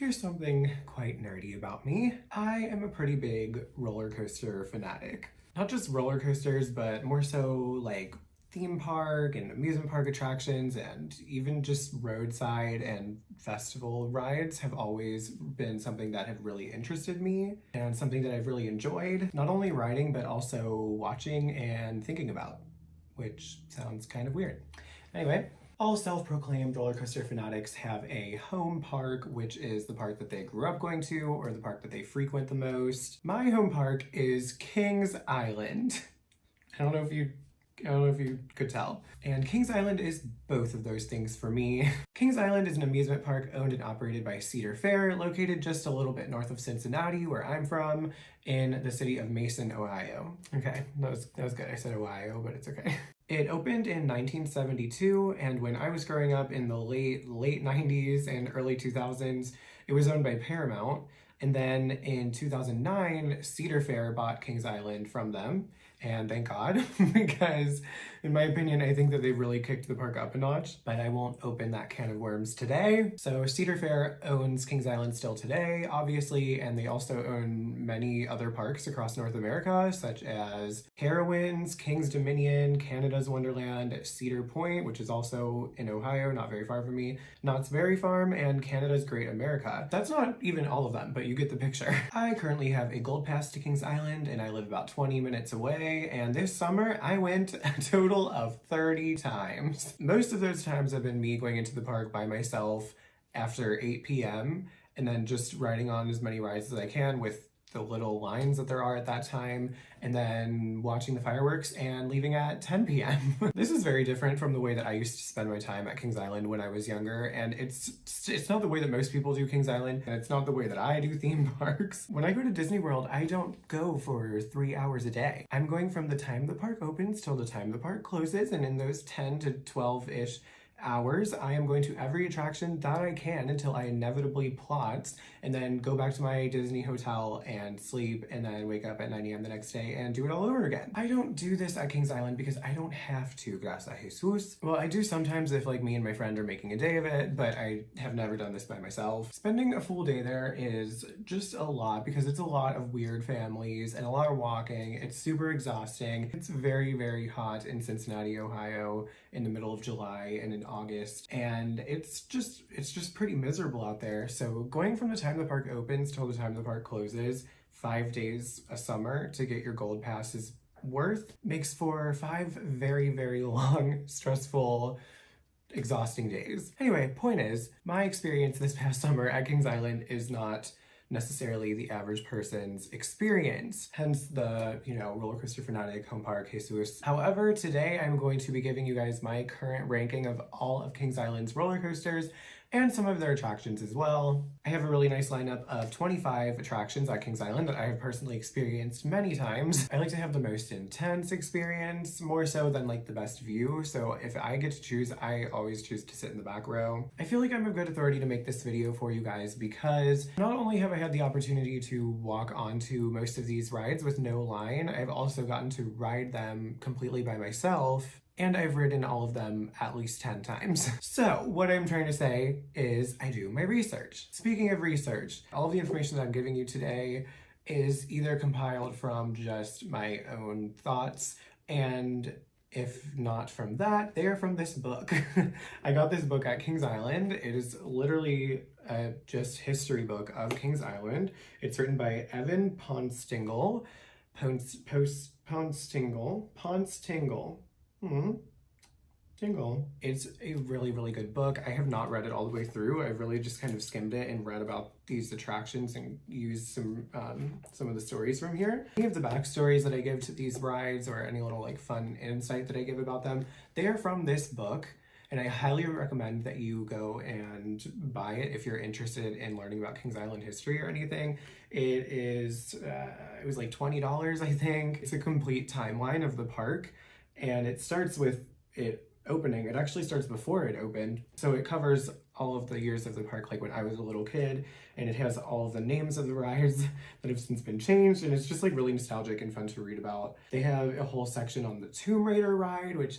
Here's something quite nerdy about me. I am a pretty big roller coaster fanatic. Not just roller coasters, but more so like theme park and amusement park attractions, and even just roadside and festival rides have always been something that have really interested me and something that I've really enjoyed, not only riding but also watching and thinking about, which sounds kind of weird. Anyway, all self-proclaimed roller coaster fanatics have a home park, which is the park that they grew up going to or the park that they frequent the most. My home park is Kings Island. I don't know if you could tell. And Kings Island is both of those things for me. Kings Island is an amusement park owned and operated by Cedar Fair, located just a little bit north of Cincinnati, where I'm from, in the city of Mason, Ohio. Okay, that was good. I said Ohio, but it's okay. It opened in 1972, and when I was growing up in the late 90s and early 2000s, it was owned by Paramount. And then in 2009, Cedar Fair bought Kings Island from them. And thank God, because in my opinion, I think that they've really kicked the park up a notch, but I won't open that can of worms today. So Cedar Fair owns Kings Island still today, obviously, and they also own many other parks across North America, such as Carowinds, Kings Dominion, Canada's Wonderland, Cedar Point, which is also in Ohio, not very far from me, Knott's Berry Farm, and Canada's Great America. That's not even all of them, but you get the picture. I currently have a gold pass to Kings Island, and I live about 20 minutes away. And this summer I went a total of 30 times. Most of those times have been me going into the park by myself after 8 p.m. and then just riding on as many rides as I can with the little lines that there are at that time, and then watching the fireworks and leaving at 10 p.m. This is very different from the way that I used to spend my time at Kings Island when I was younger, and it's not the way that most people do Kings Island, and it's not the way that I do theme parks. When I go to Disney World, I don't go for 3 hours a day. I'm going from the time the park opens till the time the park closes, and in those 10 to 12-ish hours, I am going to every attraction that I can until I inevitably plot and then go back to my Disney hotel and sleep, and then wake up at 9 a.m. the next day and do it all over again. I don't do this at Kings Island because I don't have to, gracias a Jesus. Well, I do sometimes if like me and my friend are making a day of it, but I have never done this by myself. Spending a full day there is just a lot because it's a lot of weird families and a lot of walking. It's super exhausting. It's very, very hot in Cincinnati, Ohio in the middle of July and in August, and it's just pretty miserable out there. So going from the time the park opens till the time the park closes, 5 days a summer to get your gold pass is worth makes for 5 very, very long, stressful, exhausting days. Anyway, point is, my experience this past summer at Kings Island is not necessarily the average person's experience, hence the, roller coaster fanatic home park Jesus. However, today I'm going to be giving you guys my current ranking of all of Kings Island's roller coasters and some of their attractions as well. I have a really nice lineup of 25 attractions at Kings Island that I have personally experienced many times. I like to have the most intense experience, more so than like the best view, so if I get to choose, I always choose to sit in the back row. I feel like I'm a good authority to make this video for you guys because not only have I had the opportunity to walk onto most of these rides with no line, I've also gotten to ride them completely by myself, and I've ridden all of them at least 10 times. So what I'm trying to say is I do my research. Speaking of research, all of the information that I'm giving you today is either compiled from just my own thoughts, and if not from that, they are from this book. I got this book at Kings Island. It is literally a just history book of Kings Island. It's written by Evan Ponstingle. Tingle. It's a really, really good book. I have not read it all the way through. I've really just kind of skimmed it and read about these attractions and used some of the stories from here. Any of the backstories that I give to these rides or any little like fun insight that I give about them, they are from this book. And I highly recommend that you go and buy it if you're interested in learning about Kings Island history or anything. It was like $20, I think. It's a complete timeline of the park, and it starts with it opening. It actually starts before it opened. So it covers all of the years of the park, like when I was a little kid, and it has all of the names of the rides that have since been changed, and it's just like really nostalgic and fun to read about. They have a whole section on the Tomb Raider ride, which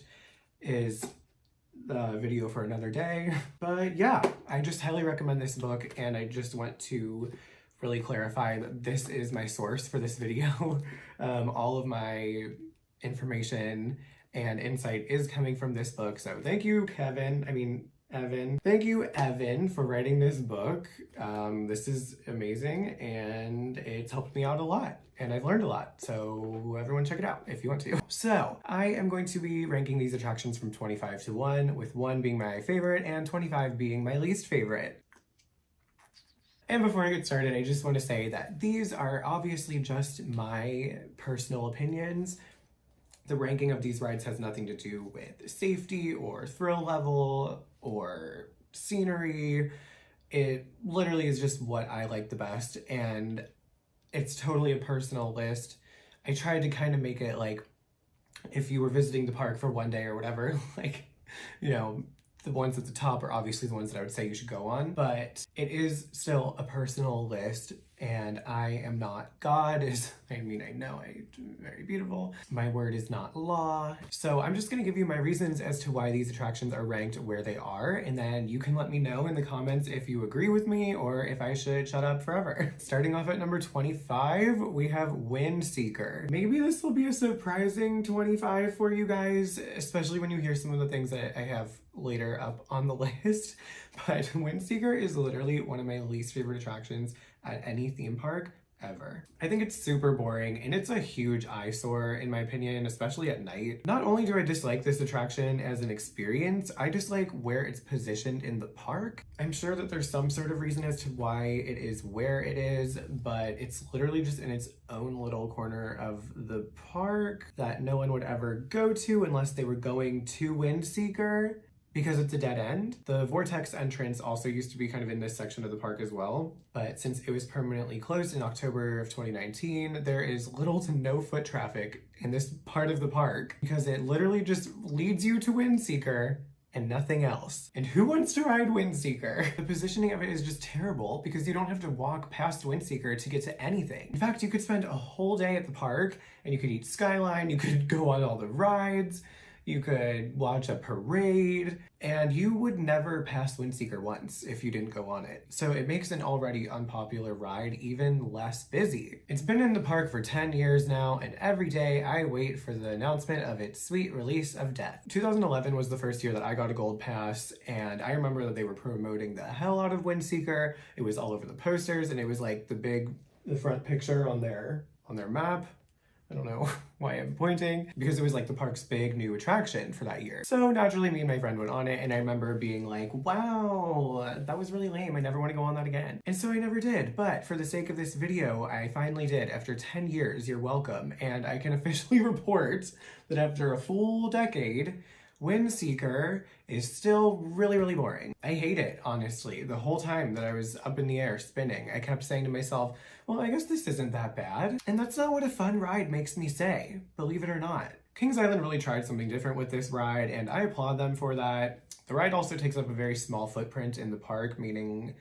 is video for another day. But yeah, I just highly recommend this book, and I just want to really clarify that this is my source for this video. All of my information and insight is coming from this book. So thank you, Evan. Thank you, Evan, for writing this book. This is amazing, and it's helped me out a lot, and I've learned a lot. So everyone check it out if you want to. So I am going to be ranking these attractions from 25 to 1, with 1 being my favorite and 25 being my least favorite. And before I get started, I just want to say that these are obviously just my personal opinions. The ranking of these rides has nothing to do with safety or thrill level or scenery. It literally is just what I like the best, and it's totally a personal list. I tried to kind of make it like, if you were visiting the park for one day or whatever, like, you know, the ones at the top are obviously the ones that I would say you should go on, but it is still a personal list, and I am not God. I know I'm very beautiful. My word is not law. So I'm just gonna give you my reasons as to why these attractions are ranked where they are, and then you can let me know in the comments if you agree with me or if I should shut up forever. Starting off at number 25, we have Windseeker. Maybe this will be a surprising 25 for you guys, especially when you hear some of the things that I have later up on the list. But Windseeker is literally one of my least favorite attractions at any theme park ever. I think it's super boring, and it's a huge eyesore in my opinion, especially at night. Not only do I dislike this attraction as an experience, I dislike where it's positioned in the park. I'm sure that there's some sort of reason as to why it is where it is, but it's literally just in its own little corner of the park that no one would ever go to unless they were going to Windseeker, because it's a dead end. The Vortex entrance also used to be kind of in this section of the park as well, but since it was permanently closed in October of 2019, there is little to no foot traffic in this part of the park because it literally just leads you to Windseeker and nothing else. And who wants to ride Windseeker? The positioning of it is just terrible because you don't have to walk past Windseeker to get to anything. In fact, you could spend a whole day at the park and you could eat Skyline, you could go on all the rides, you could watch a parade, and you would never pass Windseeker once if you didn't go on it. So it makes an already unpopular ride even less busy. It's been in the park for 10 years now, and every day I wait for the announcement of its sweet release of death. 2011 was the first year that I got a gold pass, and I remember that they were promoting the hell out of Windseeker. It was all over the posters, and it was like the front picture on their map. I don't know why I'm pointing, because it was like the park's big new attraction for that year. So naturally me and my friend went on it, and I remember being like, wow, that was really lame. I never want to go on that again. And so I never did, but for the sake of this video, I finally did. After 10 years, you're welcome. And I can officially report that after a full decade, Windseeker is still really, really boring. I hate it, honestly. The whole time that I was up in the air spinning, I kept saying to myself, well, I guess this isn't that bad. And that's not what a fun ride makes me say, believe it or not. Kings Island really tried something different with this ride, and I applaud them for that. The ride also takes up a very small footprint in the park, meaning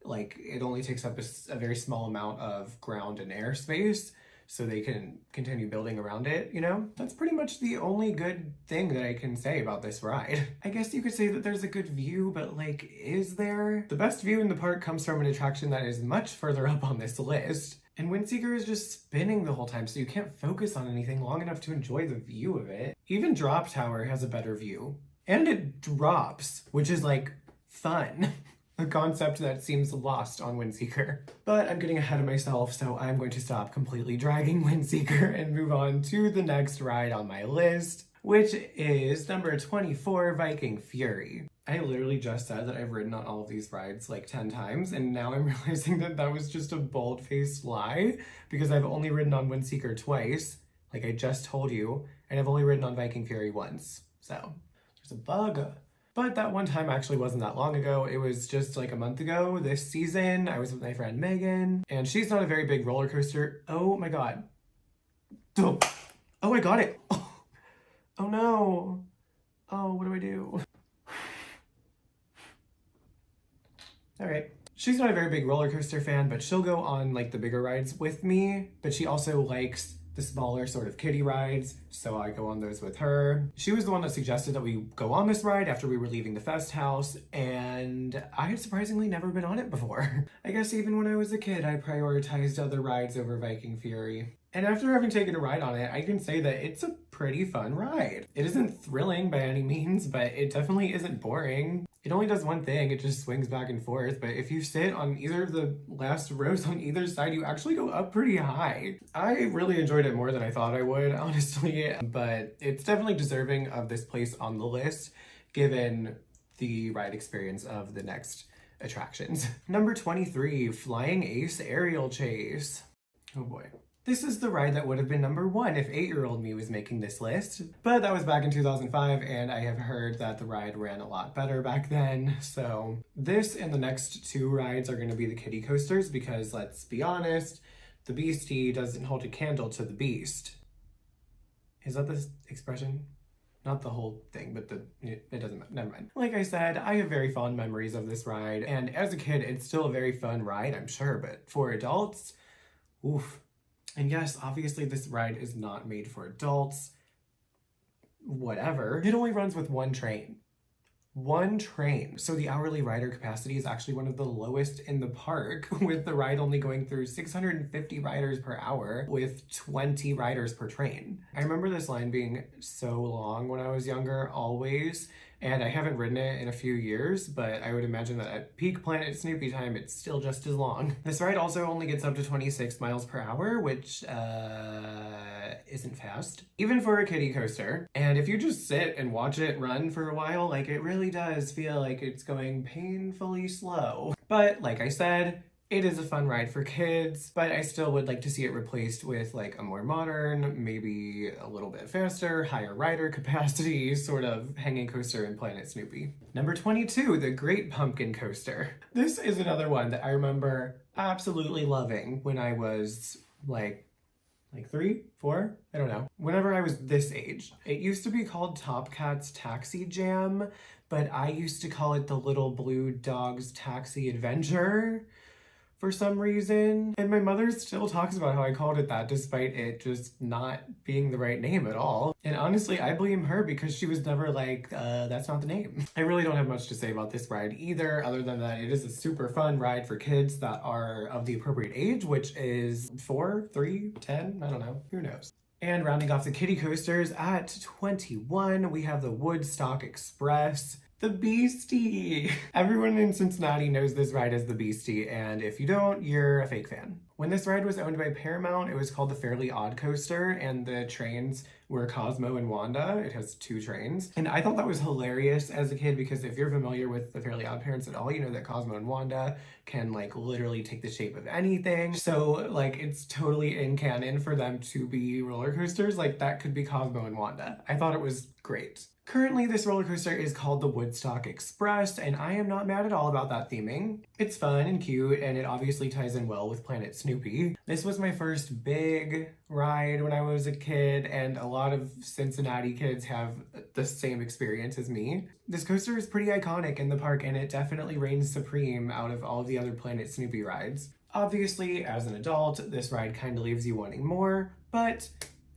like it only takes up a very small amount of ground and air space, so they can continue building around it, you know? That's pretty much the only good thing that I can say about this ride. I guess you could say that there's a good view, but like, is there? The best view in the park comes from an attraction that is much further up on this list. And Windseeker is just spinning the whole time, so you can't focus on anything long enough to enjoy the view of it. Even Drop Tower has a better view. And it drops, which is like fun. A concept that seems lost on Windseeker. But I'm getting ahead of myself, so I'm going to stop completely dragging Windseeker and move on to the next ride on my list, which is number 24, Viking Fury. I literally just said that I've ridden on all of these rides like 10 times, and now I'm realizing that that was just a bold-faced lie, because I've only ridden on Windseeker twice, like I just told you, and I've only ridden on Viking Fury once. So, there's a bug. But that one time actually wasn't that long ago. It was just like a month ago this season. I was with my friend Megan, and she's not a very big roller coaster. Oh my God. Oh, I got it. Oh no. Oh, what do I do? All right. She's not a very big roller coaster fan, but she'll go on like the bigger rides with me, but she also likes the smaller sort of kiddie rides, so I go on those with her. She was the one that suggested that we go on this ride after we were leaving the fest house, and I had surprisingly never been on it before. I guess even when I was a kid, I prioritized other rides over Viking Fury. And after having taken a ride on it, I can say that it's a pretty fun ride. It isn't thrilling by any means, but it definitely isn't boring. It only does one thing, it just swings back and forth, but if you sit on either of the last rows on either side, you actually go up pretty high. I really enjoyed it more than I thought I would, honestly, but it's definitely deserving of this place on the list, given the ride experience of the next attractions. Number 23, Flying Ace Aerial Chase. Oh boy. This is the ride that would have been number 1 if 8-year-old me was making this list, but that was back in 2005, and I have heard that the ride ran a lot better back then. So this and the next 2 rides are going to be the kiddie coasters, because let's be honest, the Beastie doesn't hold a candle to the Beast. Is that the expression? Not the whole thing, but it doesn't matter. Never mind. Like I said, I have very fond memories of this ride, and as a kid, it's still a very fun ride, I'm sure, but for adults, oof. And yes, obviously this ride is not made for adults. Whatever. It only runs with 1 train. 1 train. So the hourly rider capacity is actually one of the lowest in the park, with the ride only going through 650 riders per hour with 20 riders per train. I remember this line being so long when I was younger, always, and I haven't ridden it in a few years, but I would imagine that at peak Planet Snoopy time, it's still just as long. This ride also only gets up to 26 miles per hour, which isn't fast, even for a kiddie coaster. And if you just sit and watch it run for a while, like, it really does feel like it's going painfully slow. But like I said, it is a fun ride for kids, but I still would like to see it replaced with like a more modern, maybe a little bit faster, higher rider capacity sort of hanging coaster in Planet Snoopy. Number 22, the Great Pumpkin Coaster. This is another one that I remember absolutely loving when I was like 3, 4, I don't know. Whenever I was this age. It used to be called Top Cat's Taxi Jam, but I used to call it the Little Blue Dog's Taxi Adventure for some reason. And my mother still talks about how I called it that despite it just not being the right name at all. And honestly, I blame her because she was never like, that's not the name. I really don't have much to say about this ride either, other than that it is a super fun ride for kids that are of the appropriate age, which is 4, 3, 10, I don't know, who knows. And rounding off the kiddie coasters at 21, we have the Woodstock Express. The Beastie! Everyone in Cincinnati knows this ride as the Beastie, and if you don't, you're a fake fan. When this ride was owned by Paramount, it was called the Fairly Odd Coaster, and the trains were Cosmo and Wanda. It has 2 trains. And I thought that was hilarious as a kid, because if you're familiar with the Fairly Odd Parents at all, you know that Cosmo and Wanda can like literally take the shape of anything. So like it's totally in canon for them to be roller coasters. Like that could be Cosmo and Wanda. I thought it was great. Currently, this roller coaster is called the Woodstock Express, and I am not mad at all about that theming. It's fun and cute, and it obviously ties in well with Planet Snoopy. This was my first big ride when I was a kid, and a lot of Cincinnati kids have the same experience as me. This coaster is pretty iconic in the park, and it definitely reigns supreme out of all of the other Planet Snoopy rides. Obviously, as an adult, this ride kind of leaves you wanting more, but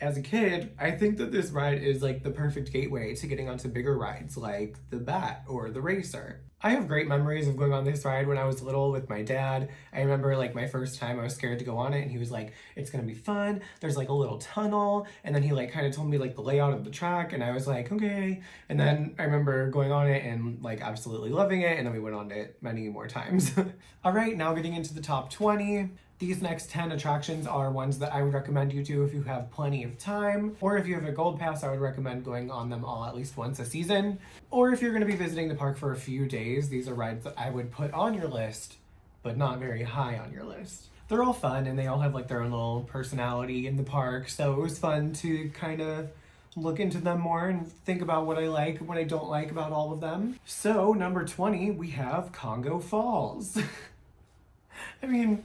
as a kid, I think that this ride is like the perfect gateway to getting onto bigger rides like the Bat or the Racer. I have great memories of going on this ride when I was little with my dad. I remember like my first time I was scared to go on it and he was like, it's gonna be fun. There's like a little tunnel. And then he like kind of told me like the layout of the track and I was like, okay. And then I remember going on it and like absolutely loving it. And then we went on it many more times. All right, now getting into the top 20. These next 10 attractions are ones that I would recommend you do if you have plenty of time, or if you have a gold pass, I would recommend going on them all at least once a season. Or if you're going to be visiting the park for a few days, these are rides that I would put on your list, but not very high on your list. They're all fun and they all have like their own little personality in the park, so it was fun to kind of look into them more and think about what I like and what I don't like about all of them. So number 20, we have Congo Falls. I mean,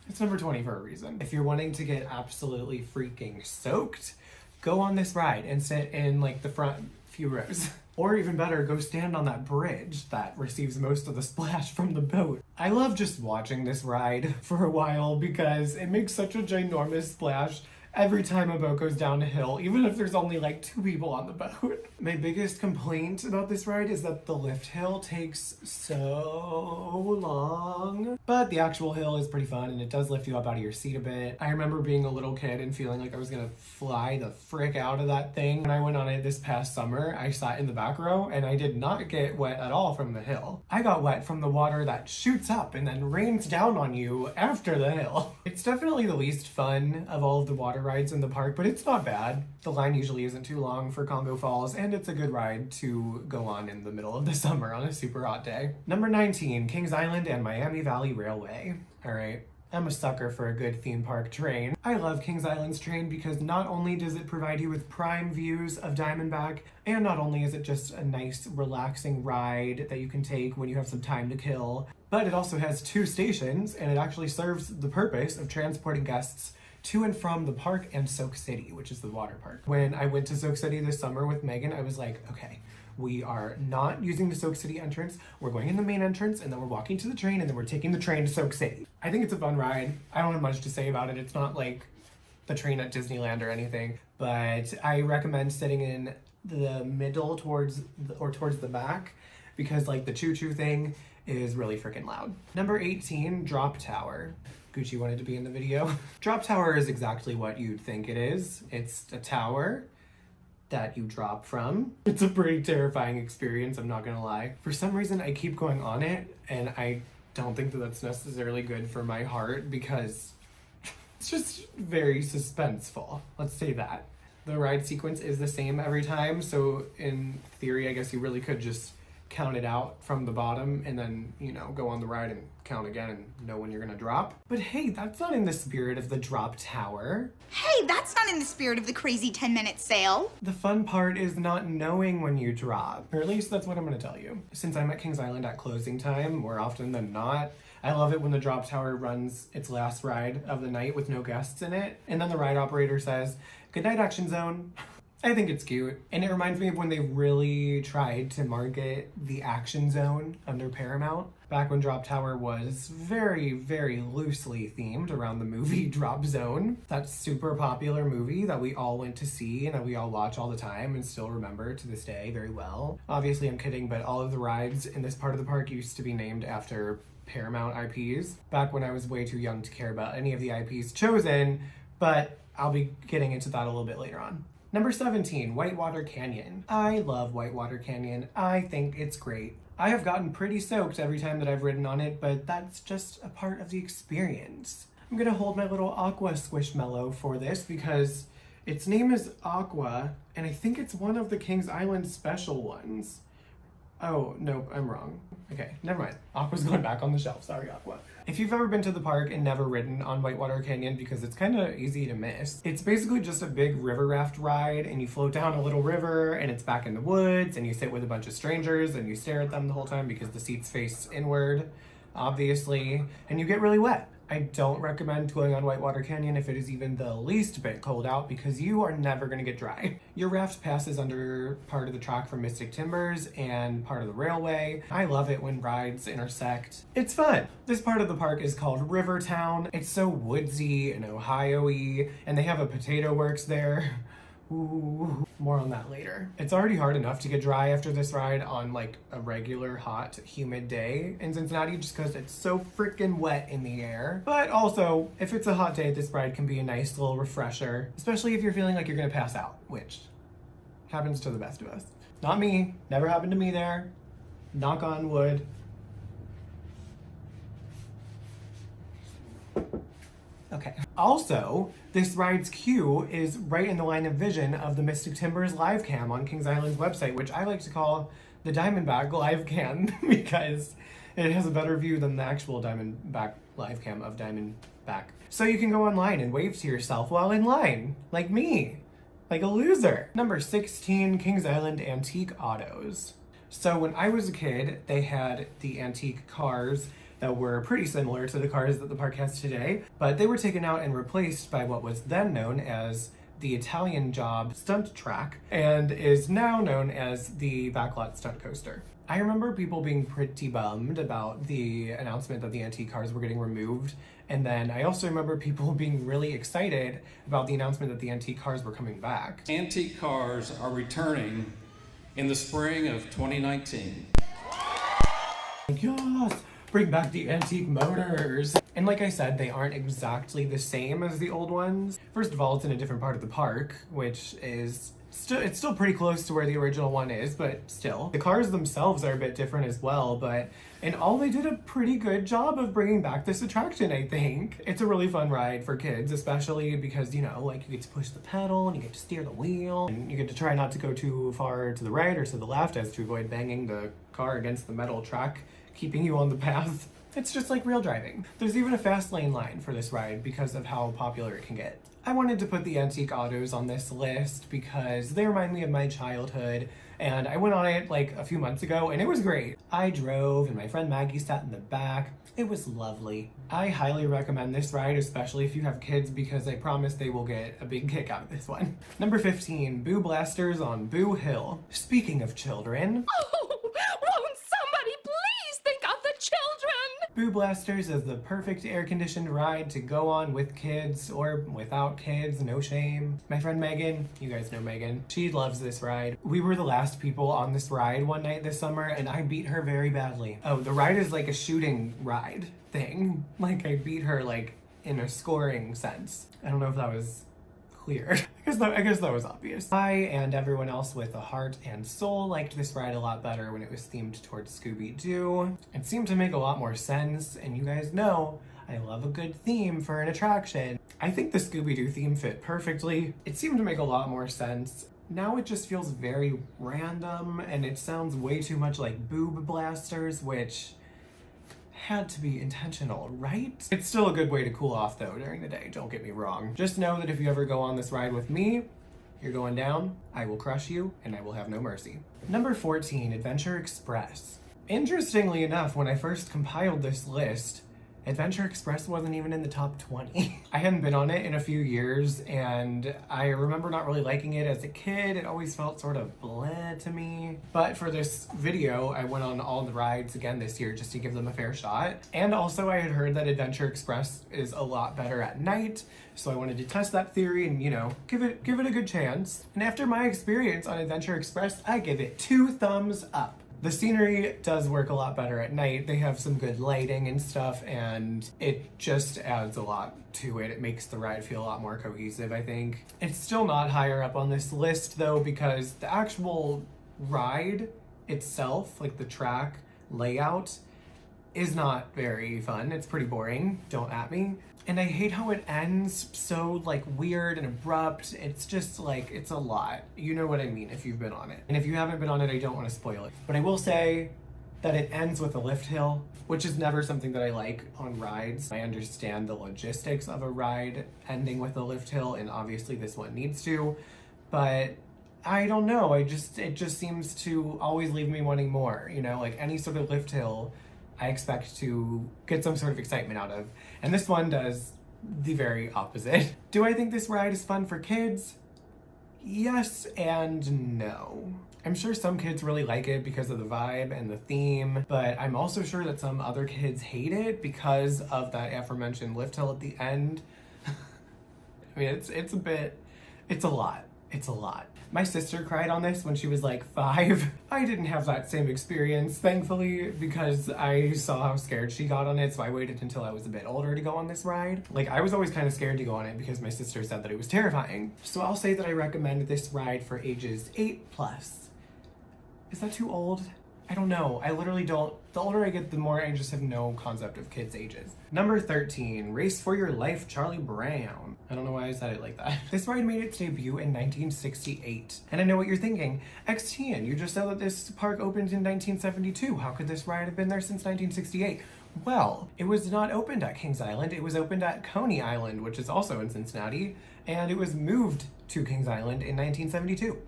it's number 20 for a reason. If you're wanting to get absolutely freaking soaked, go on this ride and sit in like the front few rows. Or even better, go stand on that bridge that receives most of the splash from the boat. I love just watching this ride for a while because it makes such a ginormous splash every time a boat goes down a hill, even if there's only like 2 people on the boat. My biggest complaint about this ride is that the lift hill takes so long, but the actual hill is pretty fun and it does lift you up out of your seat a bit. I remember being a little kid and feeling like I was gonna fly the frick out of that thing. When I went on it this past summer, I sat in the back row and I did not get wet at all from the hill. I got wet from the water that shoots up and then rains down on you after the hill. It's definitely the least fun of all of the water rides in the park, but it's not bad. The line usually isn't too long for Congo Falls, and it's a good ride to go on in the middle of the summer on a super hot day. Number 19, Kings Island and Miami Valley Railway. All right. I'm a sucker for a good theme park train. I love Kings Island's train because not only does it provide you with prime views of Diamondback, and not only is it just a nice, relaxing ride that you can take when you have some time to kill, but it also has 2 stations, and it actually serves the purpose of transporting guests to and from the park and Soak City, which is the water park. When I went to Soak City this summer with Megan, I was like, okay, we are not using the Soak City entrance. We're going in the main entrance, and then we're walking to the train, and then we're taking the train to Soak City. I think it's a fun ride. I don't have much to say about it. It's not like the train at Disneyland or anything, but I recommend sitting in the middle towards the back because like the choo-choo thing is really freaking loud. Number 18, Drop Tower. Gucci wanted to be in the video. Drop Tower is exactly what you'd think it is. It's a tower that you drop from. It's a pretty terrifying experience, I'm not gonna lie. For some reason, I keep going on it, and I don't think that that's necessarily good for my heart because it's just very suspenseful. Let's say that. The ride sequence is the same every time, so in theory, I guess you really could just count it out from the bottom and then, you know, go on the ride and count again and know when you're gonna drop. But hey, that's not in the spirit of the Drop Tower. Hey, that's not in the spirit of the crazy 10-minute sale. The fun part is not knowing when you drop, or at least that's what I'm gonna tell you. Since I'm at Kings Island at closing time, more often than not, I love it when the Drop Tower runs its last ride of the night with no guests in it, and then the ride operator says, "Good night, Action Zone." I think it's cute, and it reminds me of when they really tried to market the Action Zone under Paramount, back when Drop Tower was very, very loosely themed around the movie Drop Zone. That super popular movie that we all went to see and that we all watch all the time and still remember to this day very well. Obviously, I'm kidding, but all of the rides in this part of the park used to be named after Paramount IPs, back when I was way too young to care about any of the IPs chosen, but I'll be getting into that a little bit later on. Number 17, Whitewater Canyon. I love Whitewater Canyon. I think it's great. I have gotten pretty soaked every time that I've ridden on it, but that's just a part of the experience. I'm gonna hold my little Aqua Squishmallow for this because its name is Aqua, and I think it's one of the Kings Island special ones. Oh, no, I'm wrong. Okay, never mind. Aqua's going back on the shelf. Sorry, Aqua. If you've ever been to the park and never ridden on Whitewater Canyon, because it's kind of easy to miss, it's basically just a big river raft ride, and you float down a little river, and it's back in the woods, and you sit with a bunch of strangers, and you stare at them the whole time because the seats face inward, obviously, and you get really wet. I don't recommend going on Whitewater Canyon if it is even the least bit cold out because you are never going to get dry. Your raft passes under part of the track from Mystic Timbers and part of the railway. I love it when rides intersect. It's fun. This part of the park is called Rivertown. It's so woodsy and Ohio-y, and they have a potato works there. Ooh, more on that later. It's already hard enough to get dry after this ride on like a regular hot, humid day in Cincinnati just because it's so freaking wet in the air. But also, if it's a hot day, this ride can be a nice little refresher, especially if you're feeling like you're gonna pass out, which happens to the best of us. Not me, never happened to me there. Knock on wood. Okay. Also, this ride's queue is right in the line of vision of the Mystic Timbers live cam on Kings Island's website, which I like to call the Diamondback live cam because it has a better view than the actual Diamondback live cam of Diamondback. So you can go online and wave to yourself while in line, like me, like a loser. Number 16, Kings Island Antique Autos. So when I was a kid, they had the antique cars that were pretty similar to the cars that the park has today, but they were taken out and replaced by what was then known as the Italian Job Stunt Track and is now known as the Backlot Stunt Coaster. I remember people being pretty bummed about the announcement that the antique cars were getting removed. And then I also remember people being really excited about the announcement that the antique cars were coming back. Antique cars are returning in the spring of 2019. Yes! Bring back the antique motors! And like I said, they aren't exactly the same as the old ones. First of all, it's in a different part of the park, which is it's still pretty close to where the original one is, but still. The cars themselves are a bit different as well, but in all, they did a pretty good job of bringing back this attraction, I think. It's a really fun ride for kids, especially because, you know, like you get to push the pedal and you get to steer the wheel and you get to try not to go too far to the right or to the left as to avoid banging the car against the metal track, keeping you on the path. It's just like real driving. There's even a fast lane line for this ride because of how popular it can get. I wanted to put the antique autos on this list because they remind me of my childhood, and I went on it like a few months ago and it was great. I drove and my friend Maggie sat in the back. It was lovely. I highly recommend this ride, especially if you have kids, because I promise they will get a big kick out of this one. Number 15, Boo Blasters on Boo Hill. Speaking of children, Won't somebody please think of the children? Boo Blasters is the perfect air-conditioned ride to go on with kids or without kids, no shame. My friend Megan, you guys know Megan, she loves this ride. We were the last people on this ride one night this summer and I beat her very badly. Oh, the ride is like a shooting ride thing. Like I beat her like in a scoring sense. I don't know if that was clear. I guess that was obvious. I and everyone else with a heart and soul liked this ride a lot better when it was themed towards Scooby-Doo. It seemed to make a lot more sense, and you guys know I love a good theme for an attraction. I think the Scooby-Doo theme fit perfectly. It seemed to make a lot more sense. Now it just feels very random, and it sounds way too much like Boob Blasters, which had to be intentional, right? It's still a good way to cool off though during the day, don't get me wrong. Just know that if you ever go on this ride with me, you're going down, I will crush you, and I will have no mercy. Number 14, Adventure Express. Interestingly enough, when I first compiled this list, Adventure Express wasn't even in the top 20. I hadn't been on it in a few years, and I remember not really liking it as a kid. It always felt sort of bleh to me. But for this video, I went on all the rides again this year just to give them a fair shot. And also I had heard that Adventure Express is a lot better at night, so I wanted to test that theory and, you know, give it a good chance. And after my experience on Adventure Express, I give it 2 thumbs up. The scenery does work a lot better at night. They have some good lighting and stuff, and it just adds a lot to it. It makes the ride feel a lot more cohesive, I think. It's still not higher up on this list though, because the actual ride itself, like the track layout, is not very fun. It's pretty boring, don't at me. And I hate how it ends so like weird and abrupt. It's just like, it's a lot. You know what I mean if you've been on it. And if you haven't been on it, I don't want to spoil it. But I will say that it ends with a lift hill, which is never something that I like on rides. I understand the logistics of a ride ending with a lift hill, and obviously this one needs to, but I don't know. It just seems to always leave me wanting more, you know, like any sort of lift hill I expect to get some sort of excitement out of. And this one does the very opposite. Do I think this ride is fun for kids? Yes and no. I'm sure some kids really like it because of the vibe and the theme, but I'm also sure that some other kids hate it because of that aforementioned lift hill at the end. I mean, it's a lot. My sister cried on this when she was like 5. I didn't have that same experience, thankfully, because I saw how scared she got on it, so I waited until I was a bit older to go on this ride. Like, I was always kind of scared to go on it because my sister said that it was terrifying. So I'll say that I recommend this ride for ages 8+. Is that too old? I don't know. I literally don't. The older I get, the more I just have no concept of kids' ages. Number 13, Race for Your Life, Charlie Brown. I don't know why I said it like that. This ride made its debut in 1968. And I know what you're thinking. XTN, you just said that this park opened in 1972. How could this ride have been there since 1968? Well, it was not opened at Kings Island. It was opened at Coney Island, which is also in Cincinnati. And it was moved to Kings Island in 1972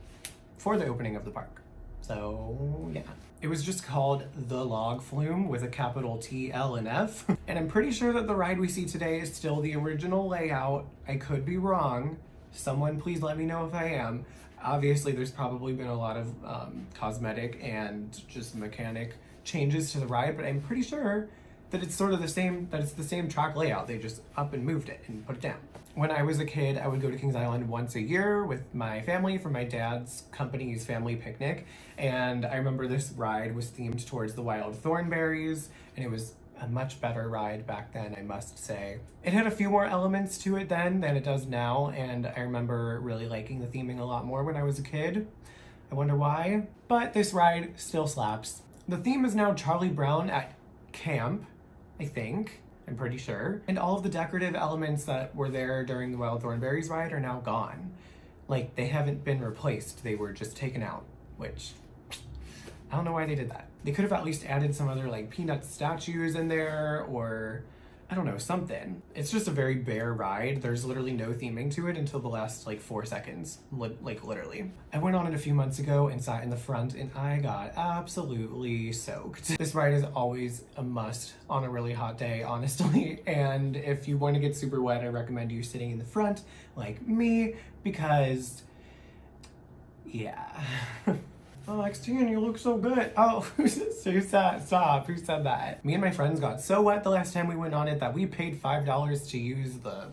for the opening of the park. So, yeah. It was just called the Log Flume with a capital T, L, and F. And I'm pretty sure that the ride we see today is still the original layout. I could be wrong, Someone please let me know if I am. Obviously, there's probably been a lot of cosmetic and just mechanic changes to the ride, but I'm pretty sure that it's sort of the same, that it's the same track layout. They just up and moved it and put it down. When I was a kid, I would go to Kings Island once a year with my family for my dad's company's family picnic. And I remember this ride was themed towards the wild thornberries, and it was a much better ride back then, I must say. It had a few more elements to it then than it does now, and I remember really liking the theming a lot more when I was a kid. I wonder why, but this ride still slaps. The theme is now Charlie Brown at camp, I think. I'm pretty sure. And all of the decorative elements that were there during the Wild Thornberries ride are now gone. Like, they haven't been replaced, they were just taken out, which I don't know why they did that. They could have at least added some other like Peanuts statues in there, or I don't know, something. It's just a very bare ride. There's literally no theming to it until the last like 4 seconds, like literally. I went on it a few months ago and sat in the front and I got absolutely soaked. This ride is always a must on a really hot day, honestly. And if you want to get super wet, I recommend you sitting in the front like me, because yeah. Oh, XT, you look so good. Oh, who said, stop, who said that? Me and my friends got so wet the last time we went on it that we paid $5 to use the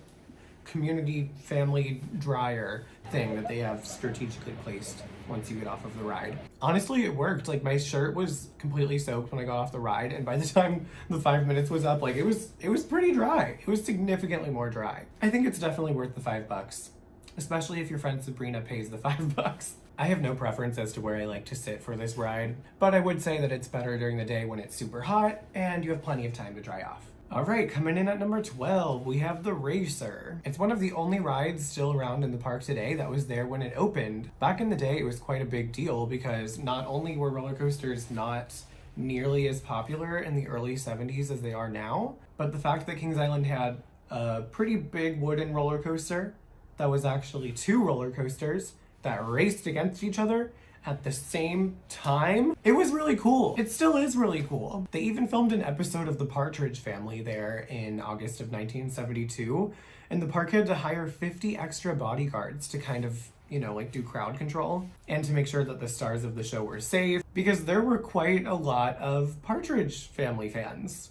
community family dryer thing that they have strategically placed once you get off of the ride. Honestly, it worked. Like, my shirt was completely soaked when I got off the ride, and by the time the 5 minutes was up, like, it was pretty dry. It was significantly more dry. I think it's definitely worth the $5, especially if your friend Sabrina pays the $5. I have no preference as to where I like to sit for this ride, but I would say that it's better during the day when it's super hot and you have plenty of time to dry off. All right, coming in at number 12, we have the Racer. It's one of the only rides still around in the park today that was there when it opened. Back in the day, it was quite a big deal because not only were roller coasters not nearly as popular in the early 70s as they are now, but the fact that Kings Island had a pretty big wooden roller coaster that was actually 2 roller coasters that raced against each other at the same time. It was really cool. It still is really cool. They even filmed an episode of The Partridge Family there in August of 1972, and the park had to hire 50 extra bodyguards to kind of, you know, like do crowd control and to make sure that the stars of the show were safe, because there were quite a lot of Partridge Family fans.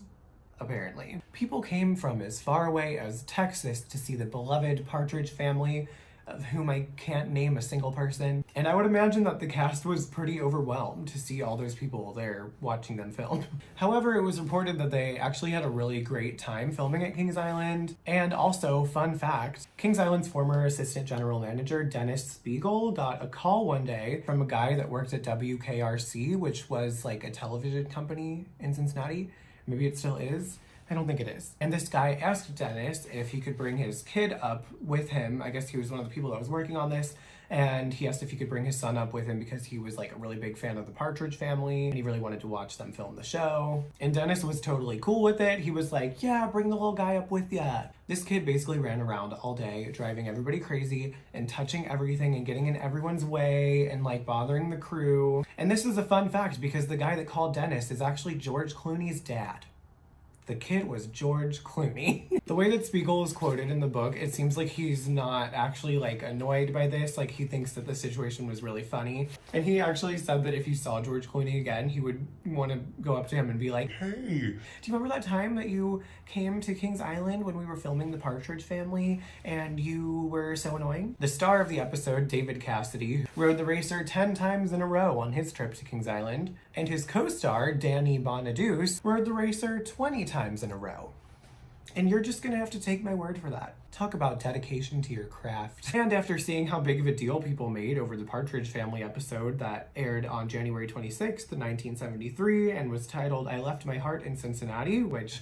Apparently. People came from as far away as Texas to see the beloved Partridge Family, of whom I can't name a single person. And I would imagine that the cast was pretty overwhelmed to see all those people there watching them film. However, it was reported that they actually had a really great time filming at Kings Island. And also, fun fact, Kings Island's former assistant general manager, Dennis Spiegel, got a call one day from a guy that worked at WKRC, which was like a television company in Cincinnati. Maybe it still is. I don't think it is. And this guy asked Dennis if he could bring his kid up with him. I guess he was one of the people that was working on this. And he asked if he could bring his son up with him because he was like a really big fan of the Partridge Family and he really wanted to watch them film the show. And Dennis was totally cool with it. He was like, yeah, bring the little guy up with ya. This kid basically ran around all day, driving everybody crazy and touching everything and getting in everyone's way and like bothering the crew. And this is a fun fact because the guy that called Dennis is actually George Clooney's dad. The kid was George Clooney. The way that Spiegel is quoted in the book, it seems like he's not actually like annoyed by this. Like he thinks that the situation was really funny. And he actually said that if he saw George Clooney again, he would want to go up to him and be like, hey, do you remember that time that you came to Kings Island when we were filming The Partridge Family and you were so annoying? The star of the episode, David Cassidy, rode the Racer 10 times in a row on his trip to Kings Island. And his co-star, Danny Bonaduce, rode the Racer 20 times in a row. And you're just gonna have to take my word for that. Talk about dedication to your craft. And after seeing how big of a deal people made over the Partridge Family episode that aired on January 26th, 1973, and was titled I Left My Heart in Cincinnati, which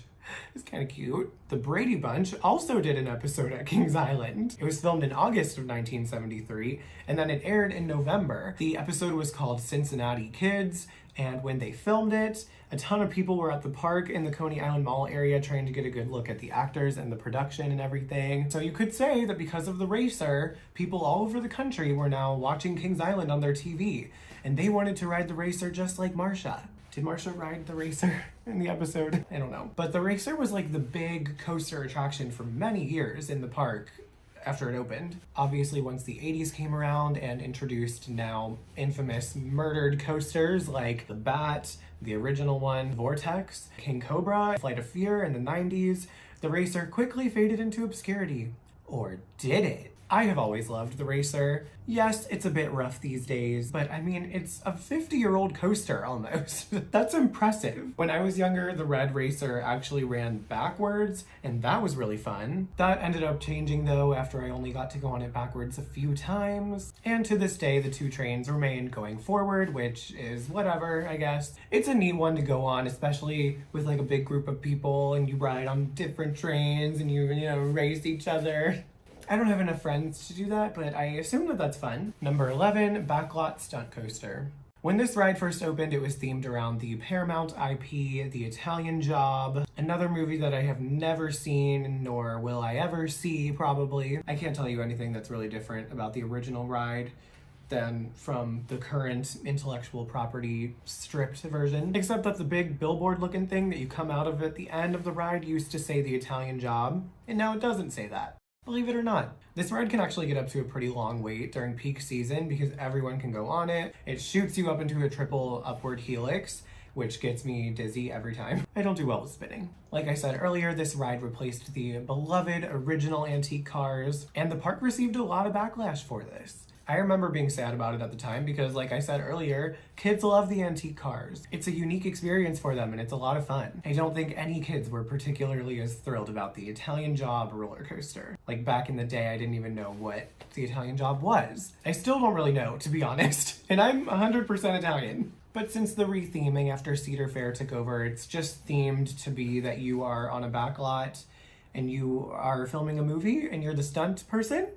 is kind of cute. The Brady Bunch also did an episode at Kings Island. It was filmed in August of 1973, and then it aired in November. The episode was called Cincinnati Kids, and when they filmed it, a ton of people were at the park in the Coney Island Mall area trying to get a good look at the actors and the production and everything. So you could say that because of the Racer, people all over the country were now watching Kings Island on their TV, and they wanted to ride the Racer just like Marsha. Did Marsha ride the Racer in the episode? I don't know. But the Racer was like the big coaster attraction for many years in the park after it opened. Obviously, once the 80s came around and introduced now infamous murdered coasters like the Bat, the original one, Vortex, King Cobra, Flight of Fear in the 90s, the racer quickly faded into obscurity. Or did it? I have always loved the racer. Yes, it's a bit rough these days, but I mean, it's a 50-year-old coaster almost. That's impressive. When I was younger, the red racer actually ran backwards, and that was really fun. That ended up changing though after I only got to go on it backwards a few times. And to this day, the two trains remain going forward, which is whatever, I guess. It's a neat one to go on, especially with like a big group of people and you ride on different trains and you race each other. I don't have enough friends to do that, but I assume that that's fun. Number 11, Backlot Stunt Coaster. When this ride first opened, it was themed around the Paramount IP, The Italian Job, another movie that I have never seen, nor will I ever see, probably. I can't tell you anything that's really different about the original ride than from the current intellectual property stripped version, except that the big billboard looking thing that you come out of at the end of the ride used to say The Italian Job, and now it doesn't say that. Believe it or not. This ride can actually get up to a pretty long wait during peak season because everyone can go on it. It shoots you up into a triple upward helix, which gets me dizzy every time. I don't do well with spinning. Like I said earlier, this ride replaced the beloved original antique cars, and the park received a lot of backlash for this. I remember being sad about it at the time because, like I said earlier, kids love the antique cars. It's a unique experience for them and it's a lot of fun. I don't think any kids were particularly as thrilled about the Italian Job roller coaster. Like back in the day, I didn't even know what the Italian Job was. I still don't really know, to be honest. And I'm 100% Italian. But since the retheming after Cedar Fair took over, it's just themed to be that you are on a backlot and you are filming a movie and you're the stunt person.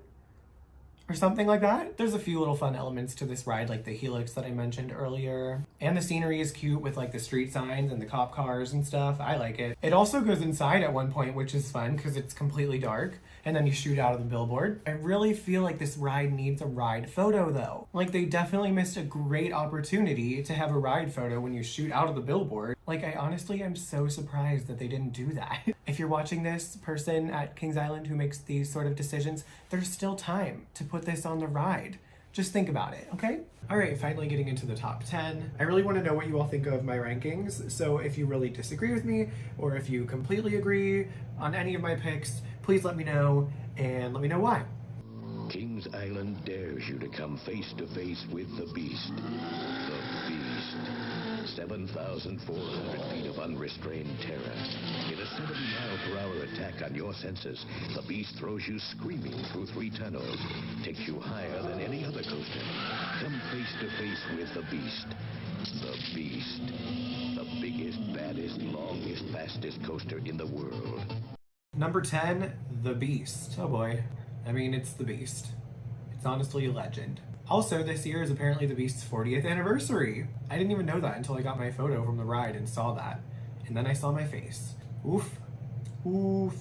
Or something like that. There's a few little fun elements to this ride, like the helix that I mentioned earlier. And the scenery is cute with like the street signs and the cop cars and stuff. I like it. It also goes inside at one point, which is fun because it's completely dark. And then you shoot out of the billboard. I really feel like this ride needs a ride photo though. Like they definitely missed a great opportunity to have a ride photo when you shoot out of the billboard. Like I honestly am so surprised that they didn't do that. If you're watching this, person at Kings Island who makes these sort of decisions, there's still time to put this on the ride. Just think about it, okay? All right, finally getting into the top 10. I really want to know what you all think of my rankings, so if you really disagree with me, or if you completely agree on any of my picks, please let me know, and let me know why. Kings Island dares you to come face to face with the Beast. The Beast. 7,400 feet of unrestrained terror. In a 70-mile-per-hour attack on your senses, the Beast throws you screaming through 3 tunnels, takes you higher than any other coaster. Come face to face with the Beast. The Beast. The biggest, baddest, longest, fastest coaster in the world. Number 10, The Beast. Oh boy. I mean, it's The Beast. It's honestly a legend. Also, this year is apparently The Beast's 40th anniversary. I didn't even know that until I got my photo from the ride and saw that. And then I saw my face. Oof. Oof.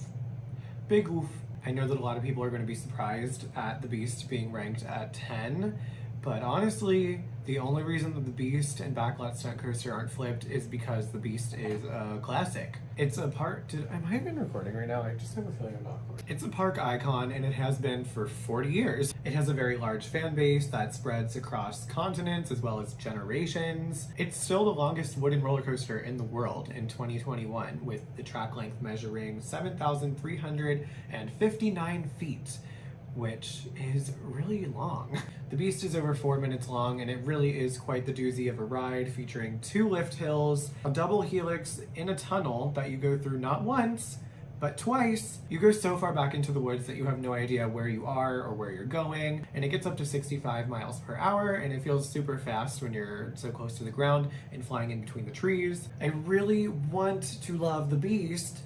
Big oof. I know that a lot of people are going to be surprised at The Beast being ranked at 10, but honestly, the only reason that The Beast and Backlot Stunt Coaster aren't flipped is because The Beast is a classic. It's a park... Am I even recording right now? I just have a feeling I'm not recording. It's a park icon, and it has been for 40 years. It has a very large fan base that spreads across continents as well as generations. It's still the longest wooden roller coaster in the world in 2021, with the track length measuring 7,359 feet. Which is really long. The Beast is over 4 minutes long, and it really is quite the doozy of a ride, featuring 2 lift hills, a double helix in a tunnel that you go through not once, but twice. You go so far back into the woods that you have no idea where you are or where you're going, and it gets up to 65 miles per hour, and it feels super fast when you're so close to the ground and flying in between the trees. I really want to love The Beast,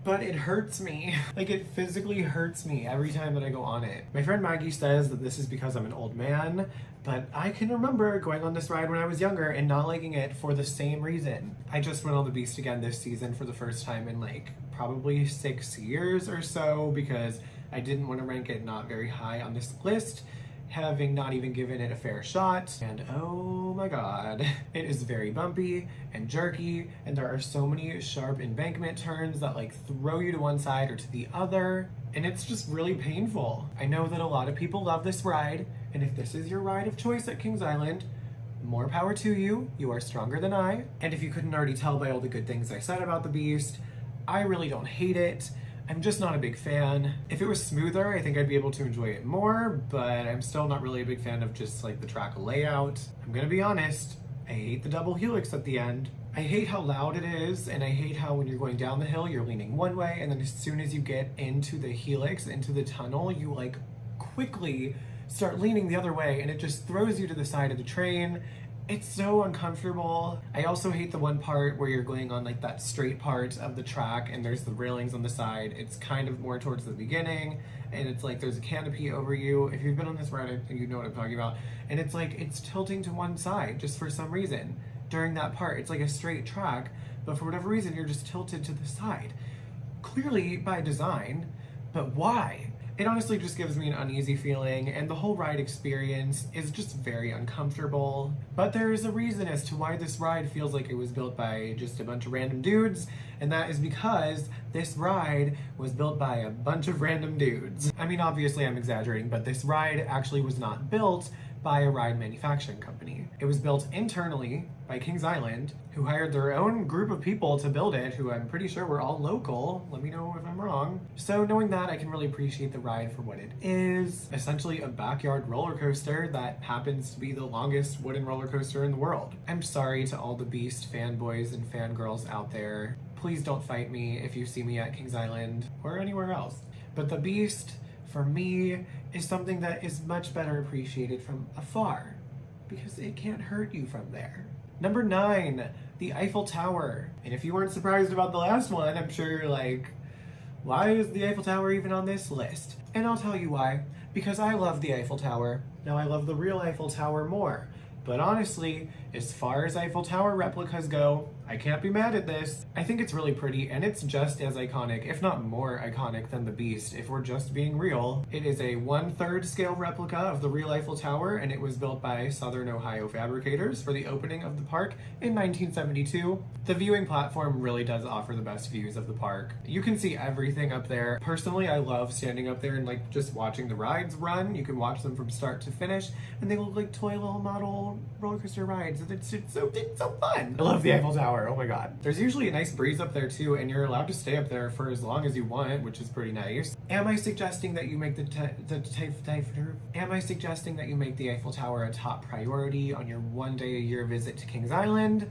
but it hurts me. Like, it physically hurts me every time that I go on it. My friend Maggie says that this is because I'm an old man, but I can remember going on this ride when I was younger and not liking it for the same reason. I just went on The Beast again this season for the first time in like probably 6 years or so because I didn't want to rank it not very high on this list, having not even given it a fair shot. And oh my god, it is very bumpy and jerky, and there are so many sharp embankment turns that like throw you to one side or to the other. and it's just really painful. I know that a lot of people love this ride, and if this is your ride of choice at Kings Island, more power to you. You are stronger than I. And if you couldn't already tell by all the good things I said about the Beast, I really don't hate it. I'm just not a big fan. If it was smoother, I think I'd be able to enjoy it more, but I'm still not really a big fan of just like the track layout. I'm gonna be honest, I hate the double helix at the end. I hate how loud it is, and I hate how when you're going down the hill, you're leaning one way, and then as soon as you get into the helix, into the tunnel, you like quickly start leaning the other way, and it just throws you to the side of the train. It's so uncomfortable. I also hate the one part where you're going on like that straight part of the track and there's the railings on the side. It's kind of more towards the beginning, and it's like there's a canopy over you. If you've been on this ride, I think you know what I'm talking about. And it's like it's tilting to one side just for some reason. During that part, it's like a straight track, but for whatever reason, you're just tilted to the side. Clearly by design, but why? It honestly just gives me an uneasy feeling, and the whole ride experience is just very uncomfortable. But there is a reason as to why this ride feels like it was built by just a bunch of random dudes, and that is because this ride was built by a bunch of random dudes. I mean, obviously I'm exaggerating, but this ride actually was not built by a ride manufacturing company. It was built internally by Kings Island, who hired their own group of people to build it, who I'm pretty sure were all local. Let me know if I'm wrong. So knowing that, I can really appreciate the ride for what it is. Essentially a backyard roller coaster that happens to be the longest wooden roller coaster in the world. I'm sorry to all the Beast fanboys and fangirls out there. Please don't fight me if you see me at Kings Island or anywhere else. But the Beast, for me, is something that is much better appreciated from afar because it can't hurt you from there. Number 9, the Eiffel Tower. And if you weren't surprised about the last one, I'm sure you're like, why is the Eiffel Tower even on this list? And I'll tell you why. Because I love the Eiffel Tower. Now I love the real Eiffel Tower more. But honestly, as far as Eiffel Tower replicas go, I can't be mad at this. I think it's really pretty, and it's just as iconic, if not more iconic than the Beast, if we're just being real. It is a 1/3 scale replica of the real Eiffel Tower, and it was built by Southern Ohio fabricators for the opening of the park in 1972. The viewing platform really does offer the best views of the park. You can see everything up there. Personally, I love standing up there and like just watching the rides run. You can watch them from start to finish, and they look like toy little model roller coaster rides. It's so fun. I love the Eiffel Tower. Oh my god. There's usually a nice breeze up there too, and you're allowed to stay up there for as long as you want, which is pretty nice. Am I suggesting that you make Am I suggesting that you make the Eiffel Tower a top priority on your one-day-a-year visit to Kings Island?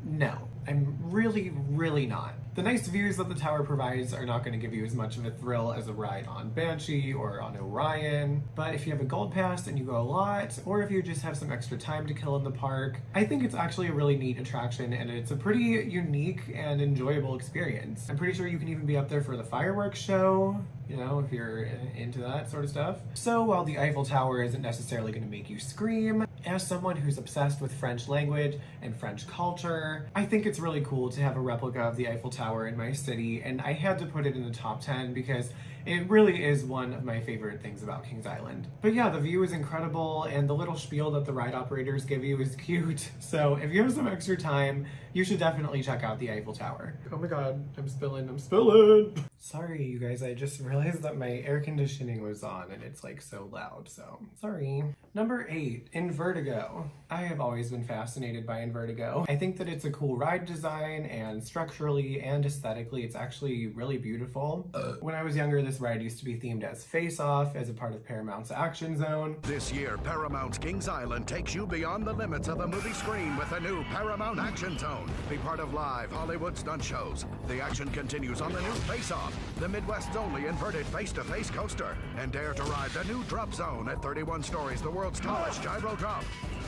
No, I'm really not. The nice views that the tower provides are not going to give you as much of a thrill as a ride on Banshee or on Orion, but if you have a gold pass and you go a lot, or if you just have some extra time to kill in the park, I think it's actually a really neat attraction, and it's a pretty unique and enjoyable experience. I'm pretty sure you can even be up there for the fireworks show, you know, if you're into that sort of stuff. So while the Eiffel Tower isn't necessarily going to make you scream, as someone who's obsessed with French language and French culture, I think it's really cool to have a replica of the Eiffel Tower in my city, and I had to put it in the top 10 because it really is one of my favorite things about Kings Island. But yeah, the view is incredible, and the little spiel that the ride operators give you is cute. So if you have some extra time, you should definitely check out the Eiffel Tower. Oh my god, I'm spilling. Sorry, you guys, I just realized that my air conditioning was on and it's like so loud, so sorry. Number 8, Invertigo. I have always been fascinated by Invertigo. I think that it's a cool ride design, and structurally and aesthetically, it's actually really beautiful. When I was younger, this ride used to be themed as Face Off as a part of Paramount's Action Zone. This year, Paramount's Kings Island takes you beyond the limits of the movie screen with a new Paramount Action Zone. Be part of live Hollywood stunt shows. The action continues on the new Face Off, the Midwest's only inverted face-to-face coaster. And dare to ride the new Drop Zone at 31 stories, the world's tallest gyro drop.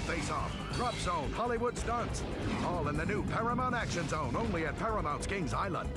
Face Off, Drop Zone, Hollywood stunts. All in the new Paramount Action Zone, only at Paramount's Kings Island.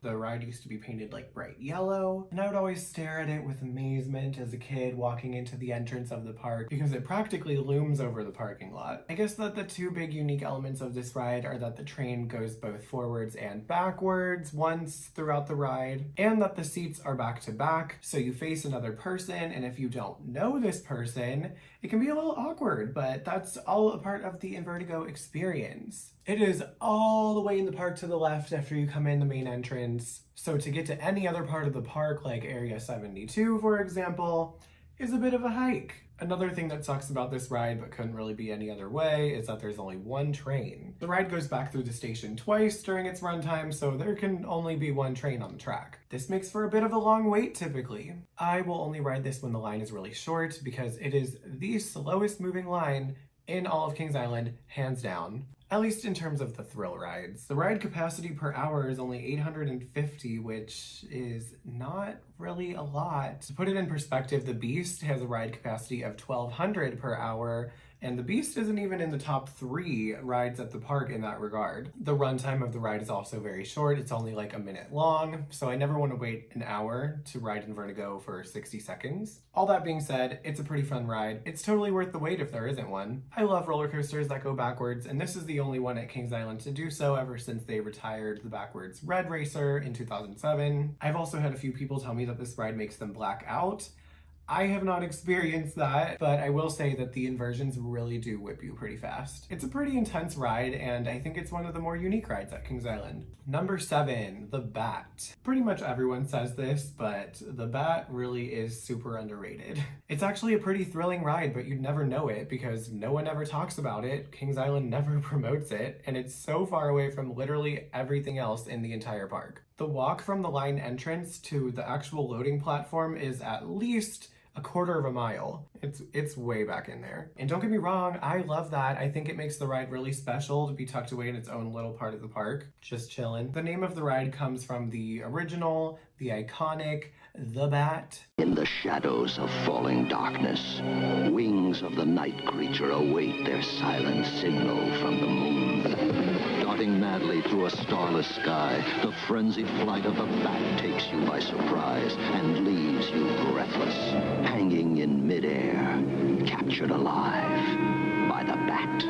The ride used to be painted like bright yellow, and I would always stare at it with amazement as a kid walking into the entrance of the park because it practically looms over the parking lot. I guess that the two big unique elements of this ride are that the train goes both forwards and backwards once throughout the ride, and that the seats are back to back, so you face another person, and if you don't know this person, it can be a little awkward, but that's all a part of the Invertigo experience. It is all the way in the park to the left after you come in the main entrance. So to get to any other part of the park, like Area 72, for example, is a bit of a hike. Another thing that sucks about this ride, but couldn't really be any other way, is that there's only one train. The ride goes back through the station twice during its runtime, so there can only be one train on the track. This makes for a bit of a long wait typically. I will only ride this when the line is really short because it is the slowest moving line in all of Kings Island, hands down. At least in terms of the thrill rides. The ride capacity per hour is only 850, which is not really a lot. To put it in perspective, the Beast has a ride capacity of 1200 per hour, and the Beast isn't even in the top 3 rides at the park in that regard. The runtime of the ride is also very short. It's only like a minute long, so I never want to wait an hour to ride Invertigo for 60 seconds. All that being said, it's a pretty fun ride. It's totally worth the wait if there isn't one. I love roller coasters that go backwards, and this is the only one at Kings Island to do so ever since they retired the backwards Red Racer in 2007. I've also had a few people tell me that this ride makes them black out. I have not experienced that, but I will say that the inversions really do whip you pretty fast. It's a pretty intense ride, and I think it's one of the more unique rides at Kings Island. Number 7, the Bat. Pretty much everyone says this, but the Bat really is super underrated. It's actually a pretty thrilling ride, but you'd never know it because no one ever talks about it. Kings Island never promotes it, and it's so far away from literally everything else in the entire park. The walk from the line entrance to the actual loading platform is at least a quarter of a mile. It's way back in there. And don't get me wrong, I love that. I think it makes the ride really special to be tucked away in its own little part of the park, just chilling. The name of the ride comes from the original, the iconic, the Bat. In the shadows of falling darkness, wings of the night creature await their silent signal from the moon. Darting madly through a starless sky, the frenzied flight of the bat takes you by surprise and leaves you breathless, hanging in midair, captured alive by the bat.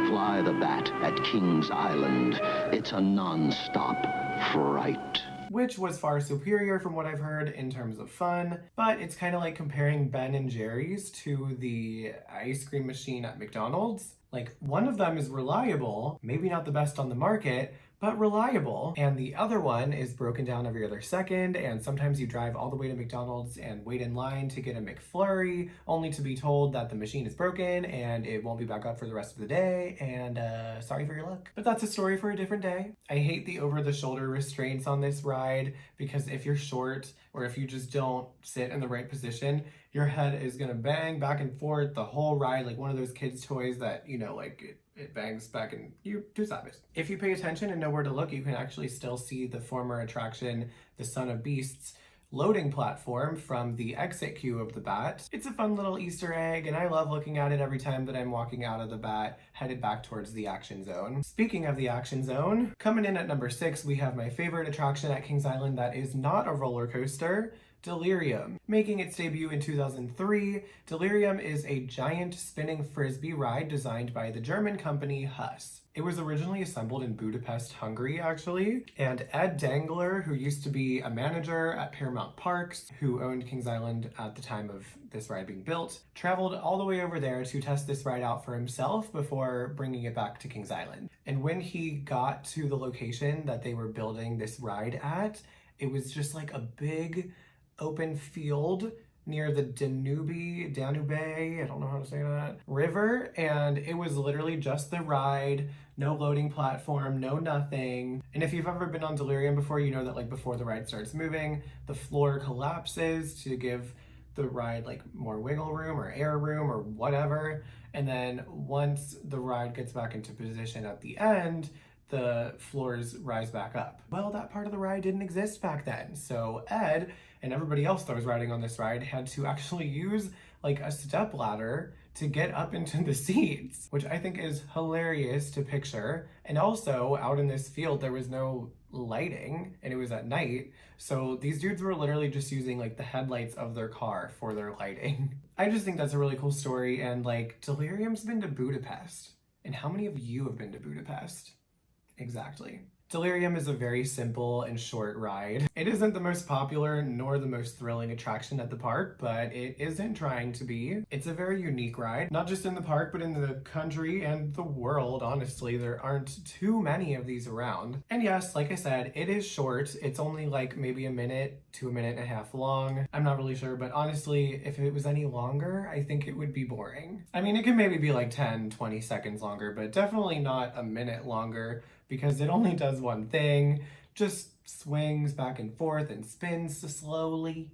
Fly the Bat at Kings Island. It's a non-stop fright. Which was far superior from what I've heard in terms of fun, but it's kind of like comparing Ben & Jerry's to the ice cream machine at McDonald's. Like, one of them is reliable, maybe not the best on the market, but reliable. And the other one is broken down every other second, and sometimes you drive all the way to McDonald's and wait in line to get a McFlurry, only to be told that the machine is broken and it won't be back up for the rest of the day, and sorry for your luck. But that's a story for a different day. I hate the over-the-shoulder restraints on this ride, because if you're short, or if you just don't sit in the right position, your head is gonna bang back and forth the whole ride, like one of those kids' toys that, you know, like it bangs back and you do sabes. If you pay attention and know where to look, you can actually still see the former attraction, the Son of Beasts, loading platform from the exit queue of the Bat. It's a fun little Easter egg, and I love looking at it every time that I'm walking out of the Bat, headed back towards the Action Zone. Speaking of the Action Zone, coming in at number 6, we have my favorite attraction at Kings Island that is not a roller coaster, Delirium. Making its debut in 2003, Delirium is a giant spinning frisbee ride designed by the German company Huss. It was originally assembled in Budapest, Hungary, actually, and Ed Dangler, who used to be a manager at Paramount Parks, who owned Kings Island at the time of this ride being built, traveled all the way over there to test this ride out for himself before bringing it back to Kings Island. And when he got to the location that they were building this ride at, it was just like a big open field near the Danube, I don't know how to say that, river, and it was literally just the ride, no loading platform, no nothing. And if you've ever been on Delirium before, you know that like before the ride starts moving, the floor collapses to give the ride like more wiggle room or air room or whatever. And then once the ride gets back into position at the end, the floors rise back up. Well, that part of the ride didn't exist back then. So Ed and everybody else that was riding on this ride had to actually use like a step ladder to get up into the seats, which I think is hilarious to picture. And also out in this field, there was no lighting and it was at night. So these dudes were literally just using like the headlights of their car for their lighting. I just think that's a really cool story. And like Delirium's been to Budapest. And how many of you have been to Budapest? Exactly. Delirium is a very simple and short ride. It isn't the most popular nor the most thrilling attraction at the park, but it isn't trying to be. It's a very unique ride, not just in the park, but in the country and the world. Honestly, there aren't too many of these around. And yes, like I said, it is short. It's only like maybe a minute to a minute and a half long. I'm not really sure, but honestly, if it was any longer, I think it would be boring. I mean, it could maybe be like 10, 20 seconds longer, but definitely not a minute longer, because it only does one thing, just swings back and forth and spins slowly.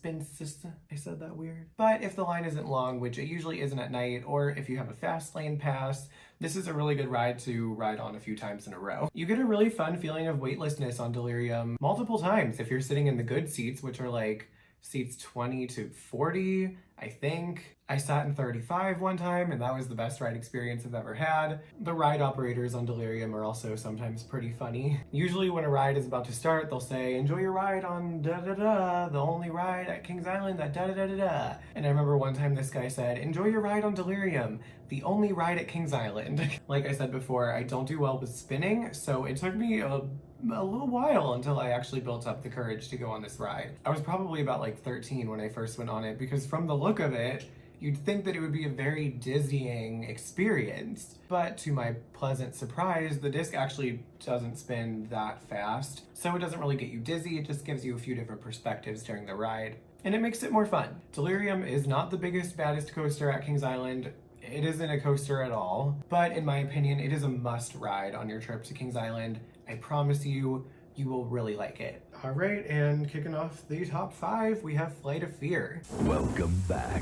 I said that weird. But if the line isn't long, which it usually isn't at night, or if you have a fast lane pass, this is a really good ride to ride on a few times in a row. You get a really fun feeling of weightlessness on Delirium multiple times if you're sitting in the good seats, which are like seats 20 to 40, I think. I sat in 35 one time, and that was the best ride experience I've ever had. The ride operators on Delirium are also sometimes pretty funny. Usually when a ride is about to start, they'll say, "Enjoy your ride on da-da-da, the only ride at Kings Island that da-da-da-da-da." And I remember one time this guy said, "Enjoy your ride on Delirium, the only ride at Kings Island." Like I said before, I don't do well with spinning, so it took me a little while until I actually built up the courage to go on this ride. I was probably about like 13 when I first went on it, because from the look of it, you'd think that it would be a very dizzying experience. But to my pleasant surprise, the disc actually doesn't spin that fast, so it doesn't really get you dizzy. It just gives you a few different perspectives during the ride, and it makes it more fun. Delirium is not the biggest, baddest coaster at Kings Island. It isn't a coaster at all, but in my opinion, it is a must ride on your trip to Kings Island. I promise you, you will really like it. All right, and kicking off the top 5, we have Flight of Fear. Welcome back.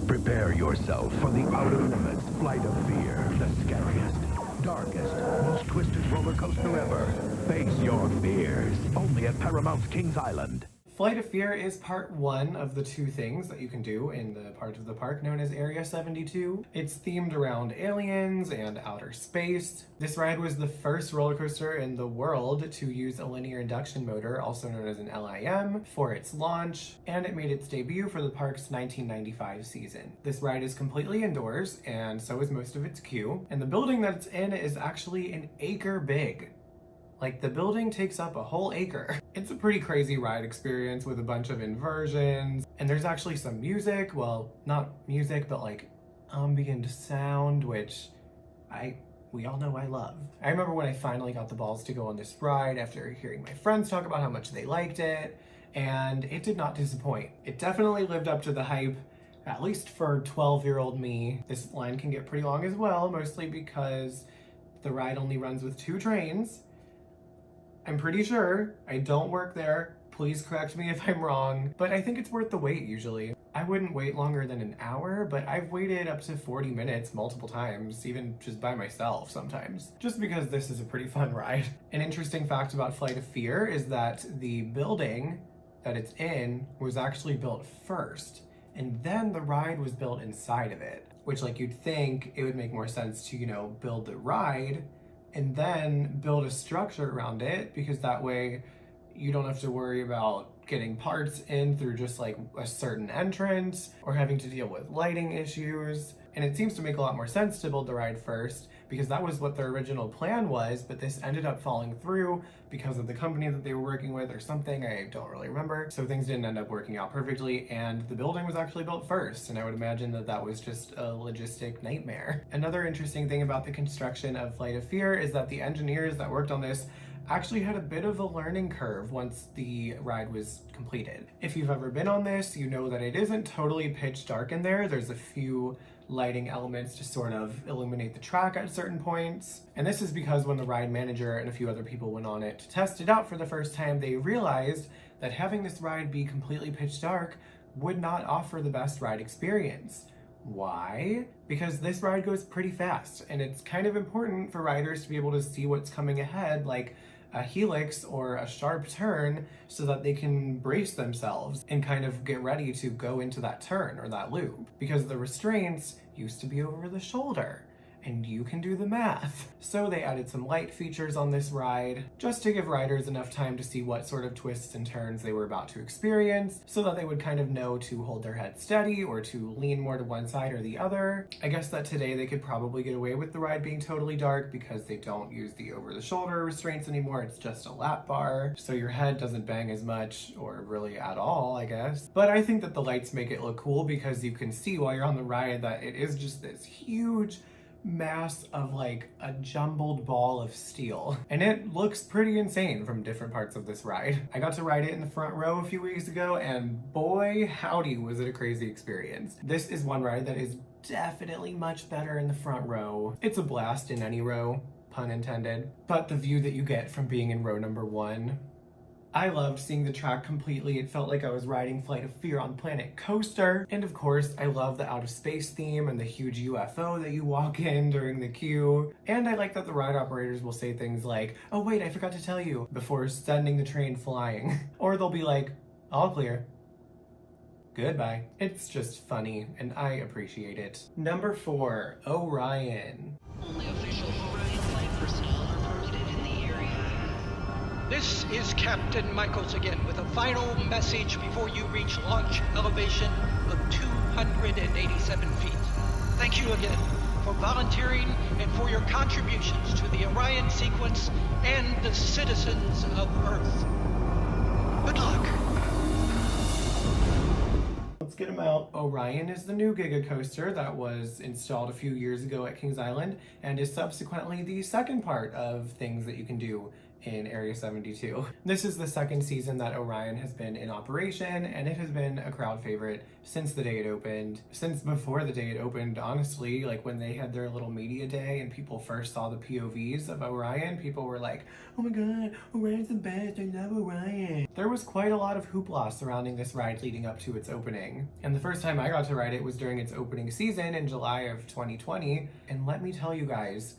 Prepare yourself for the outer limits Flight of Fear, the scariest, darkest, most twisted roller coaster ever. Face your fears, only at Paramount's Kings Island. Flight of Fear is part 1 of the 2 things that you can do in the part of the park known as Area 72. It's themed around aliens and outer space. This ride was the first roller coaster in the world to use a linear induction motor, also known as an LIM, for its launch, and it made its debut for the park's 1995 season. This ride is completely indoors, and so is most of its queue, and the building that it's in is actually an acre big. Like, the building takes up a whole acre. It's a pretty crazy ride experience with a bunch of inversions, and there's actually some music, well, not music, but like ambient sound, which we all know I love. I remember when I finally got the balls to go on this ride after hearing my friends talk about how much they liked it, and it did not disappoint. It definitely lived up to the hype, at least for 12-year-old me. This line can get pretty long as well, mostly because the ride only runs with 2 trains. I'm pretty sure. I don't work there. Please correct me if I'm wrong, but I think it's worth the wait usually. I wouldn't wait longer than an hour, but I've waited up to 40 minutes multiple times, even just by myself sometimes, just because this is a pretty fun ride. An interesting fact about Flight of Fear is that the building that it's in was actually built first, and then the ride was built inside of it, which, like, you'd think it would make more sense to, you know, build the ride and then build a structure around it, because that way you don't have to worry about getting parts in through just like a certain entrance or having to deal with lighting issues. And it seems to make a lot more sense to build the ride first, because that was what their original plan was, but this ended up falling through because of the company that they were working with or something. I don't really remember. So things didn't end up working out perfectly, and the building was actually built first, and I would imagine that that was just a logistic nightmare. Another interesting thing about the construction of Flight of Fear is that the engineers that worked on this actually had a bit of a learning curve once the ride was completed. If you've ever been on this, you know that it isn't totally pitch dark in there. There's a few lighting elements to sort of illuminate the track at certain points. And this is because when the ride manager and a few other people went on it to test it out for the first time, they realized that having this ride be completely pitch dark would not offer the best ride experience. Why? Because this ride goes pretty fast, and it's kind of important for riders to be able to see what's coming ahead, like a helix or a sharp turn, so that they can brace themselves and kind of get ready to go into that turn or that loop, because the restraints used to be over the shoulder. and you can do the math. So they added some light features on this ride, just to give riders enough time to see what sort of twists and turns they were about to experience, so that they would kind of know to hold their head steady or to lean more to one side or the other. I guess that today they could probably get away with the ride being totally dark because they don't use the over-the-shoulder restraints anymore. It's just a lap bar, so your head doesn't bang as much, or really at all, I guess. But I think that the lights make it look cool because you can see while you're on the ride that it is just this huge mass of like a jumbled ball of steel, and it looks pretty insane from different parts of this ride. I got to ride it in the front row a few weeks ago, and boy howdy was it a crazy experience. This is one ride that is definitely much better in the front row. It's a blast in any row, pun intended, but the view that you get from being in row number 1, I loved seeing the track completely. It felt like I was riding Flight of Fear on Planet Coaster. And of course, I love the out of space theme and the huge UFO that you walk in during the queue. And I like that the ride operators will say things like, "Oh wait, I forgot to tell you," before sending the train flying. Or they'll be like, "All clear. Goodbye." It's just funny, and I appreciate it. Number 4, Orion. Only official Orion flight personnel are permitted in the area. This is Captain Michaels again with a final message before you reach launch elevation of 287 feet. Thank you again for volunteering and for your contributions to the Orion sequence and the citizens of Earth. Good luck. Let's get them out. Orion is the new Giga Coaster that was installed a few years ago at Kings Island and is subsequently the second part of things that you can do in Area 72. This is the second season that Orion has been in operation, and it has been a crowd favorite since the day it opened. Since before the day it opened, honestly, like when they had their little media day and people first saw the POVs of Orion, people were like, "Oh my god, Orion's the best, I love Orion." There was quite a lot of hoopla surrounding this ride leading up to its opening. And the first time I got to ride it was during its opening season in July of 2020, and let me tell you guys,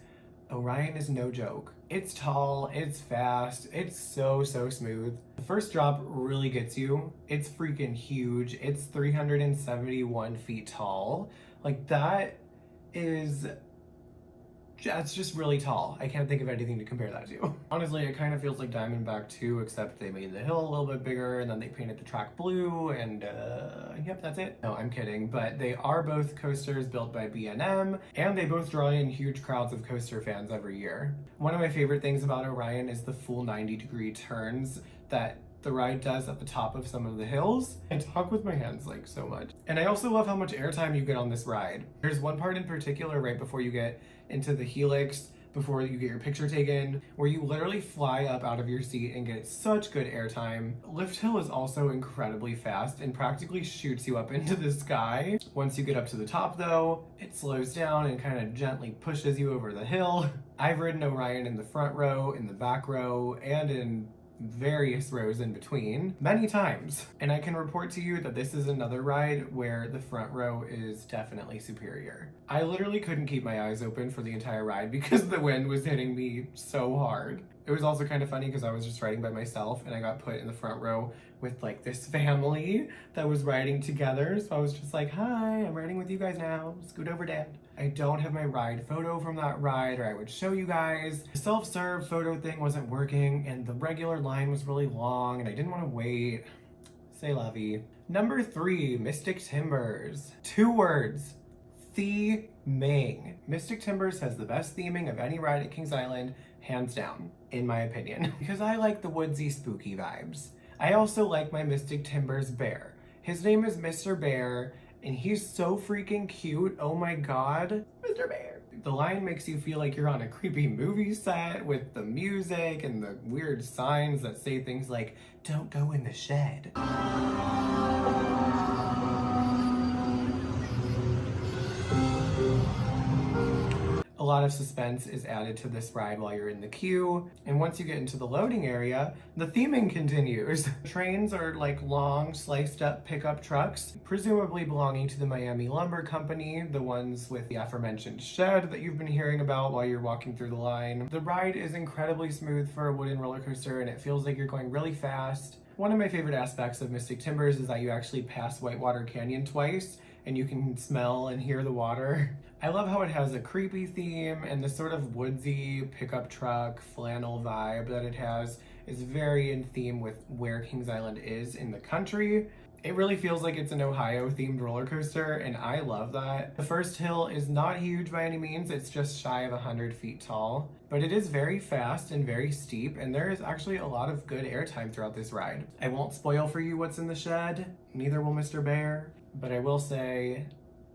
Orion is no joke. It's tall, it's fast, it's so smooth. The first drop really gets you. It's freaking huge. It's 371 feet tall. Like that's just really tall. I can't think of anything to compare that to. Honestly, it kind of feels like Diamondback 2, except they made the hill a little bit bigger and then they painted the track blue and yep, that's it. No, I'm kidding, but they are both coasters built by B&M and they both draw in huge crowds of coaster fans every year. One of my favorite things about Orion is the full 90-degree turns that the ride does at the top of some of the hills. I talk with my hands like so much. And I also love how much airtime you get on this ride. There's one part in particular right before you get into the helix, before you get your picture taken, where you literally fly up out of your seat and get such good airtime. Lift Hill is also incredibly fast and practically shoots you up into the sky. Once you get up to the top though, it slows down and kind of gently pushes you over the hill. I've ridden Orion in the front row, in the back row, and in various rows in between many times, and I can report to you that this is another ride where the front row is definitely superior. I literally couldn't keep my eyes open for the entire ride because the wind was hitting me so hard. It was also kind of funny because I was just riding by myself and I got put in the front row with like this family that was riding together, so I was just like, "Hi, I'm riding with you guys now, scoot over, Dad." I don't have my ride photo from that ride, or I would show you guys. The self-serve photo thing wasn't working and the regular line was really long and I didn't want to wait. C'est la vie. Number 3, Mystic Timbers. 2 words, theming. Mystic Timbers has the best theming of any ride at Kings Island, hands down, in my opinion. Because I like the woodsy spooky vibes. I also like my Mystic Timbers bear. His name is Mr. Bear, and he's so freaking cute. Oh my god, Mr. Bear. The line makes you feel like you're on a creepy movie set with the music and the weird signs that say things like, "Don't go in the shed." A lot of suspense is added to this ride while you're in the queue, and once you get into the loading area, the theming continues. Trains are like long, sliced up pickup trucks, presumably belonging to the Miami Lumber Company, the ones with the aforementioned shed that you've been hearing about while you're walking through the line. The ride is incredibly smooth for a wooden roller coaster, and it feels like you're going really fast. One of my favorite aspects of Mystic Timbers is that you actually pass Whitewater Canyon twice, and you can smell and hear the water. I love how it has a creepy theme, and the sort of woodsy pickup truck flannel vibe that it has is very in theme with where Kings Island is in the country. It really feels like it's an Ohio themed roller coaster, and I love that. The first hill is not huge by any means, it's just shy of 100 feet tall, but it is very fast and very steep, and there is actually a lot of good airtime throughout this ride. I won't spoil for you what's in the shed, neither will Mr. Bear, but I will say,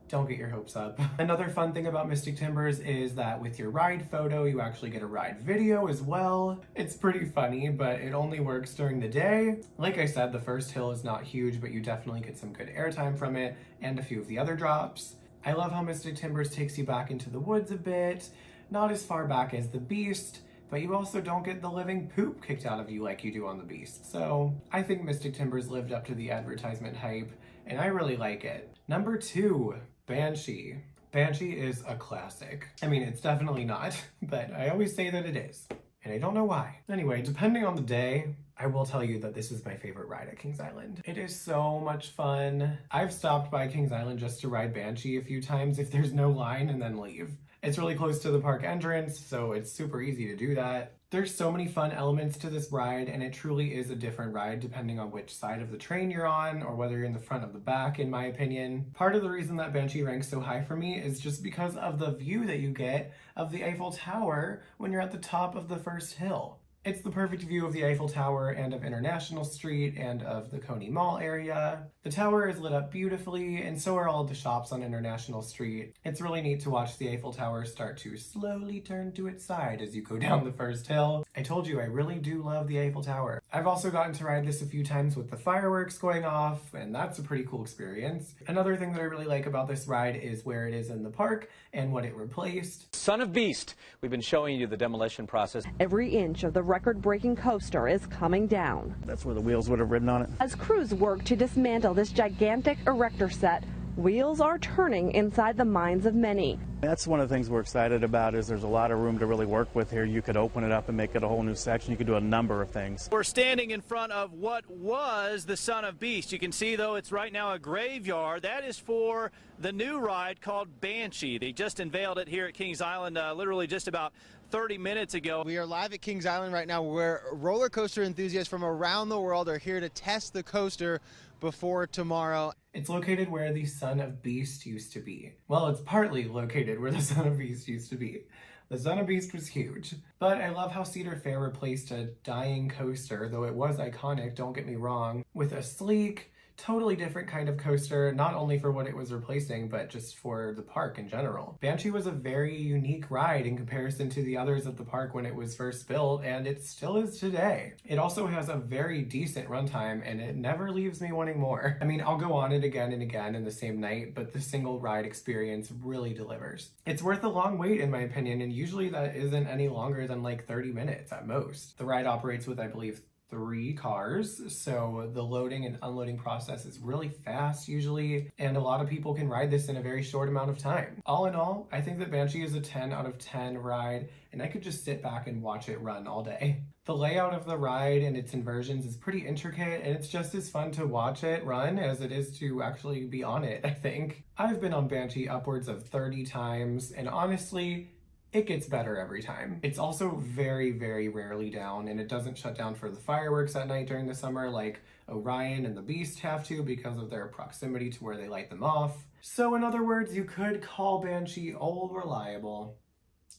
don't get your hopes up. Another fun thing about Mystic Timbers is that with your ride photo, you actually get a ride video as well. It's pretty funny, but it only works during the day. Like I said, the first hill is not huge, but you definitely get some good airtime from it and a few of the other drops. I love how Mystic Timbers takes you back into the woods a bit, not as far back as the Beast, but you also don't get the living poop kicked out of you like you do on the Beast. So I think Mystic Timbers lived up to the advertisement hype, and I really like it. Number 2. Banshee. Banshee is a classic. I mean, it's definitely not, but I always say that it is, and I don't know why. Anyway, depending on the day, I will tell you that this is my favorite ride at Kings Island. It is so much fun. I've stopped by Kings Island just to ride Banshee a few times if there's no line and then leave. It's really close to the park entrance, so it's super easy to do that. There's so many fun elements to this ride, and it truly is a different ride depending on which side of the train you're on, or whether you're in the front or the back, in my opinion. Part of the reason that Banshee ranks so high for me is just because of the view that you get of the Eiffel Tower when you're at the top of the first hill. It's the perfect view of the Eiffel Tower and of International Street and of the Coney Mall area. The tower is lit up beautifully, and so are all the shops on International Street. It's really neat to watch the Eiffel Tower start to slowly turn to its side as you go down the first hill. I told you, I really do love the Eiffel Tower. I've also gotten to ride this a few times with the fireworks going off, and that's a pretty cool experience. Another thing that I really like about this ride is where it is in the park and what it replaced. Son of Beast. We've been showing you the demolition process. Every inch of the record-breaking coaster is coming down. That's where the wheels would have ridden on it. As crews work to dismantle this gigantic erector set, wheels are turning inside the minds of many. That's one of the things we're excited about, is there's a lot of room to really work with here. You could open it up and make it a whole new section. You could do a number of things. We're standing in front of what was the Son of Beast. You can see, though, it's right now a graveyard. That is for the new ride called Banshee. They just unveiled it here at Kings Island literally just about 30 minutes ago. We are live at Kings Island right now, where roller coaster enthusiasts from around the world are here to test the coaster before tomorrow. It's located where the Son of Beast used to be. Well, it's partly located where the Son of Beast used to be. The Son of Beast was huge. But I love how Cedar Fair replaced a dying coaster, though it was iconic, don't get me wrong, with a sleek, totally different kind of coaster, not only for what it was replacing, but just for the park in general. Banshee was a very unique ride in comparison to the others at the park when it was first built, and it still is today. It also has a very decent runtime, and it never leaves me wanting more. I mean, I'll go on it again and again in the same night, but the single ride experience really delivers. It's worth a long wait in my opinion, and usually that isn't any longer than like 30 minutes at most. The ride operates with, I believe, 3 cars, so the loading and unloading process is really fast usually, and a lot of people can ride this in a very short amount of time. All in all, I think that Banshee is a 10 out of 10 ride, and I could just sit back and watch it run all day. The layout of the ride and its inversions is pretty intricate, and it's just as fun to watch it run as it is to actually be on it, I think. I've been on Banshee upwards of 30 times, and honestly, it gets better every time. It's also very, very rarely down, and it doesn't shut down for the fireworks at night during the summer like Orion and the Beast have to because of their proximity to where they light them off. So in other words, you could call Banshee old reliable,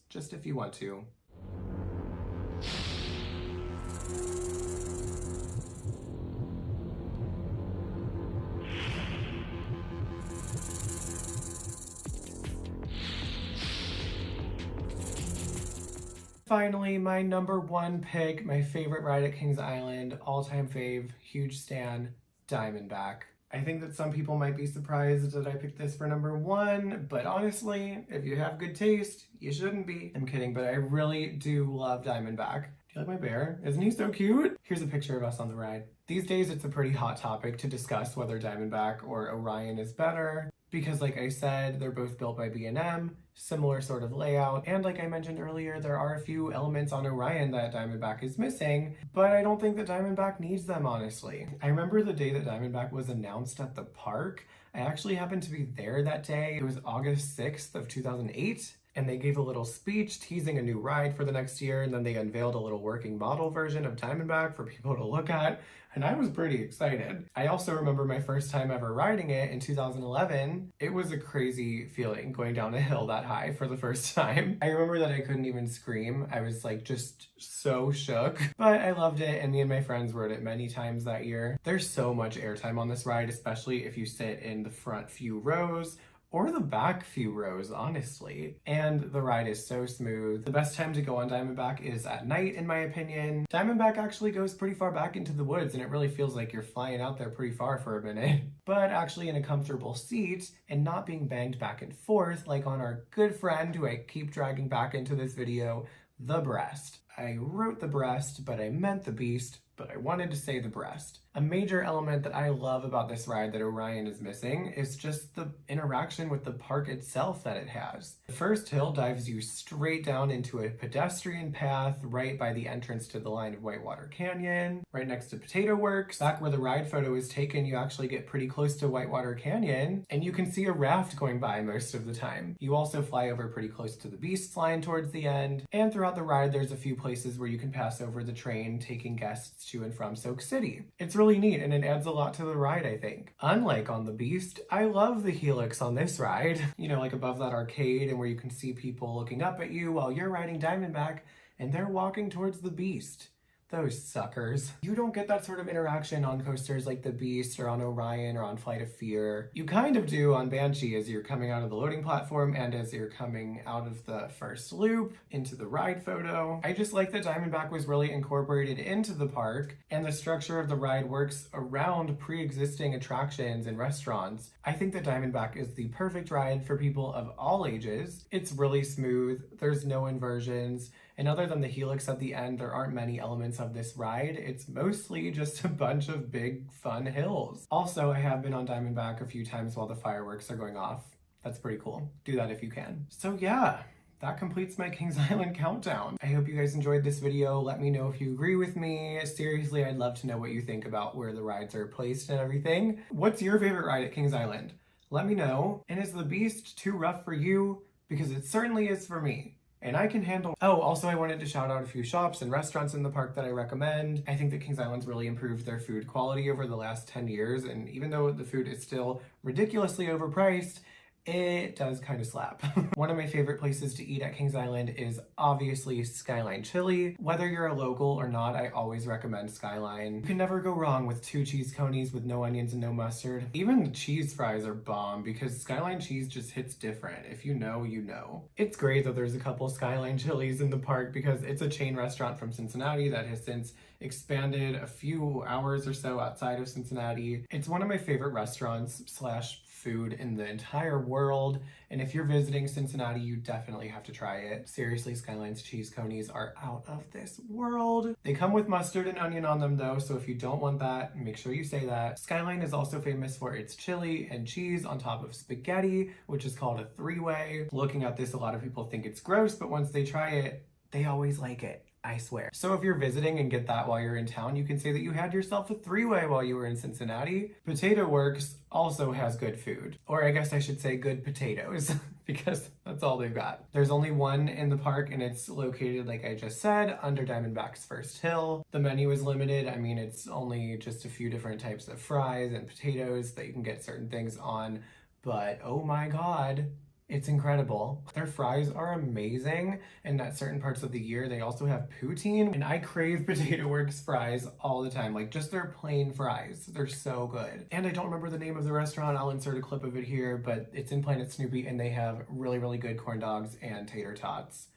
just if you want to. Finally, my number 1 pick, my favorite ride at Kings Island, all-time fave, huge stan, Diamondback. I think that some people might be surprised that I picked this for number 1, but honestly, if you have good taste, you shouldn't be. I'm kidding, but I really do love Diamondback. Do you like my bear? Isn't he so cute? Here's a picture of us on the ride. These days, it's a pretty hot topic to discuss whether Diamondback or Orion is better. because like I said, they're both built by B&M, similar sort of layout, and like I mentioned earlier, there are a few elements on Orion that Diamondback is missing, but I don't think that Diamondback needs them, honestly. I remember the day that Diamondback was announced at the park. I actually happened to be there that day. It was August 6th of 2008. And they gave a little speech teasing a new ride for the next year, and then they unveiled a little working model version of Diamondback for people to look at, and I was pretty excited. I also remember my first time ever riding it in 2011. It was a crazy feeling going down a hill that high for the first time. I remember that I couldn't even scream. I was like just so shook, but I loved it, and me and my friends rode it many times that year. There's so much airtime on this ride, especially if you sit in the front few rows or the back few rows, honestly. And the ride is so smooth. The best time to go on Diamondback is at night, in my opinion. Diamondback actually goes pretty far back into the woods, and it really feels like you're flying out there pretty far for a minute. But actually in a comfortable seat and not being banged back and forth like on our good friend who I keep dragging back into this video, the breast. I wrote the breast, but I meant the beast, but I wanted to say the breast. A major element that I love about this ride that Orion is missing is just the interaction with the park itself that it has. The first hill dives you straight down into a pedestrian path right by the entrance to the line of Whitewater Canyon, right next to Potato Works. Back where the ride photo is taken, you actually get pretty close to Whitewater Canyon, and you can see a raft going by most of the time. You also fly over pretty close to the Beast's line towards the end, and throughout the ride there's a few places where you can pass over the train taking guests to and from Soak City. It's really neat, and it adds a lot to the ride, I think. Unlike on the Beast, I love the helix on this ride. You know, like above that arcade and where you can see people looking up at you while you're riding Diamondback and they're walking towards the Beast. Those suckers. You don't get that sort of interaction on coasters like the Beast or on Orion or on Flight of Fear. You kind of do on Banshee as you're coming out of the loading platform and as you're coming out of the first loop into the ride photo. I just like that Diamondback was really incorporated into the park, and the structure of the ride works around pre-existing attractions and restaurants. I think that Diamondback is the perfect ride for people of all ages. It's really smooth, there's no inversions, and other than the helix at the end, there aren't many elements of this ride. It's mostly just a bunch of big, fun hills. Also, I have been on Diamondback a few times while the fireworks are going off. That's pretty cool. Do that if you can. So yeah, that completes my Kings Island countdown. I hope you guys enjoyed this video. Let me know if you agree with me. Seriously, I'd love to know what you think about where the rides are placed and everything. What's your favorite ride at Kings Island? Let me know. And is the Beast too rough for you? Because it certainly is for me. And I can handle. Oh, also I wanted to shout out a few shops and restaurants in the park that I recommend. I think that Kings Island's really improved their food quality over the last 10 years, and even though the food is still ridiculously overpriced, it does kind of slap. One of my favorite places to eat at Kings Island is obviously Skyline Chili. Whether you're a local or not, I always recommend Skyline. You can never go wrong with 2 cheese conies with no onions and no mustard. Even the cheese fries are bomb because Skyline cheese just hits different. If you know, you know. It's great that there's a couple Skyline Chili's in the park because it's a chain restaurant from Cincinnati that has since expanded a few hours or so outside of Cincinnati. It's one of my favorite restaurants slash food in the entire world, and if you're visiting Cincinnati, you definitely have to try it. Seriously, Skyline's cheese conies are out of this world. They come with mustard and onion on them though, so if you don't want that, make sure you say that. Skyline is also famous for its chili and cheese on top of spaghetti, which is called a 3-way. Looking at this, a lot of people think it's gross, but once they try it, they always like it. I swear. So if you're visiting and get that while you're in town, you can say that you had yourself a 3-way while you were in Cincinnati. Potato Works also has good food. Or I guess I should say good potatoes, because that's all they've got. There's only one in the park, and it's located, like I just said, under Diamondback's first hill. The menu is limited. I mean, it's only just a few different types of fries and potatoes that you can get certain things on, but oh my God, it's incredible. Their fries are amazing, and at certain parts of the year, they also have poutine, and I crave Potato Works fries all the time, like just their plain fries. They're so good. And I don't remember the name of the restaurant. I'll insert a clip of it here, but it's in Planet Snoopy, and they have really, really good corn dogs and tater tots.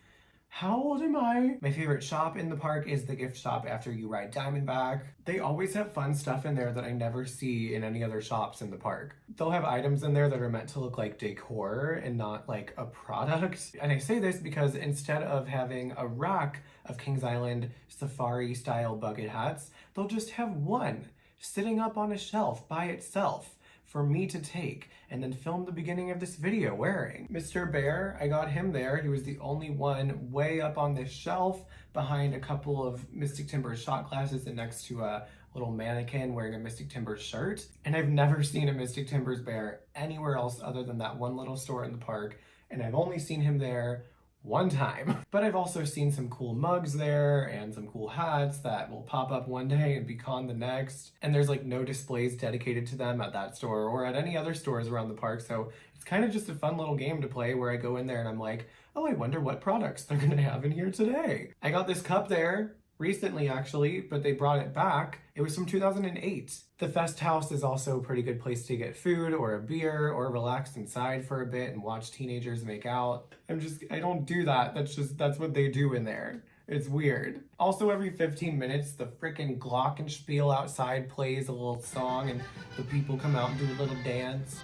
How old am I? My favorite shop in the park is the gift shop after you ride Diamondback. They always have fun stuff in there that I never see in any other shops in the park. They'll have items in there that are meant to look like decor and not like a product. And I say this because instead of having a rack of Kings Island safari style bucket hats, they'll just have one sitting up on a shelf by itself. for me to take and then film the beginning of this video wearing. Mr. Bear, I got him there. He was the only one way up on this shelf behind a couple of Mystic Timbers shot glasses and next to a little mannequin wearing a Mystic Timbers shirt. And I've never seen a Mystic Timbers bear anywhere else other than that one little store in the park. And I've only seen him there one time. But I've also seen some cool mugs there and some cool hats that will pop up one day and be gone the next. And there's like no displays dedicated to them at that store or at any other stores around the park. So it's kind of just a fun little game to play where I go in there and I'm like, oh, I wonder what products they're gonna have in here today. I got this cup there recently actually, but they brought it back. It was from 2008. The Fest House is also a pretty good place to get food or a beer or relax inside for a bit and watch teenagers make out. I don't do that. That's what they do in there. It's weird. Also, every 15 minutes, the frickin' glockenspiel outside plays a little song and the people come out and do a little dance.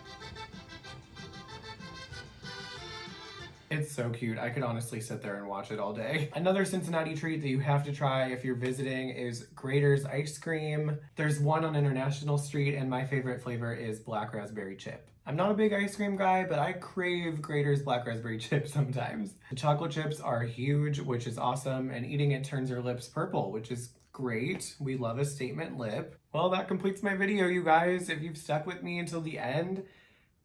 It's so cute. I could honestly sit there and watch it all day. Another Cincinnati treat that you have to try if you're visiting is Grater's ice cream. There's one on International Street and my favorite flavor is black raspberry chip. I'm not a big ice cream guy, but I crave Grater's black raspberry chip sometimes. The chocolate chips are huge, which is awesome, and eating it turns your lips purple, which is great. We love a statement lip. Well, that completes my video, you guys. If you've stuck with me until the end,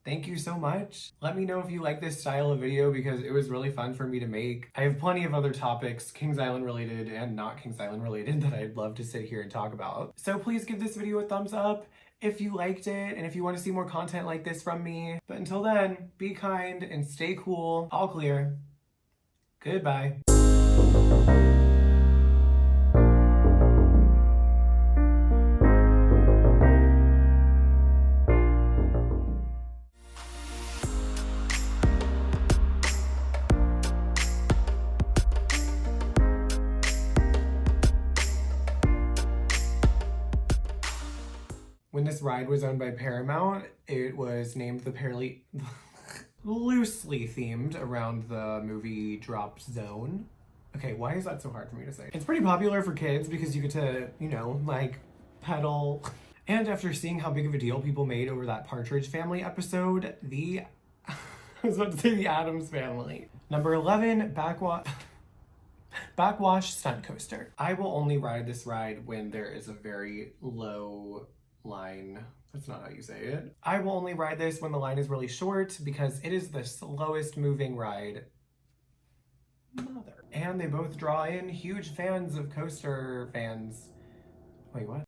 thank you so much. Let me know if you like this style of video because it was really fun for me to make. I have plenty of other topics, Kings Island related and not Kings Island related, that I'd love to sit here and talk about. So please give this video a thumbs up if you liked it and if you want to see more content like this from me. But until then, be kind and stay cool. All clear. Goodbye. When this ride was owned by Paramount, it was named the loosely themed around the movie Drop Zone. Okay, why is that so hard for me to say? It's pretty popular for kids because you get to, you know, like, pedal. And after seeing how big of a deal people made over that Partridge Family episode, I was about to say the Addams Family. Number 11, Backwash Stunt Coaster. I will only ride this ride when there is a very low line. That's not how you say it. I will only ride this when the line is really short because it is the slowest moving ride. Mother. And they both draw in huge fans of coaster fans. Wait, what?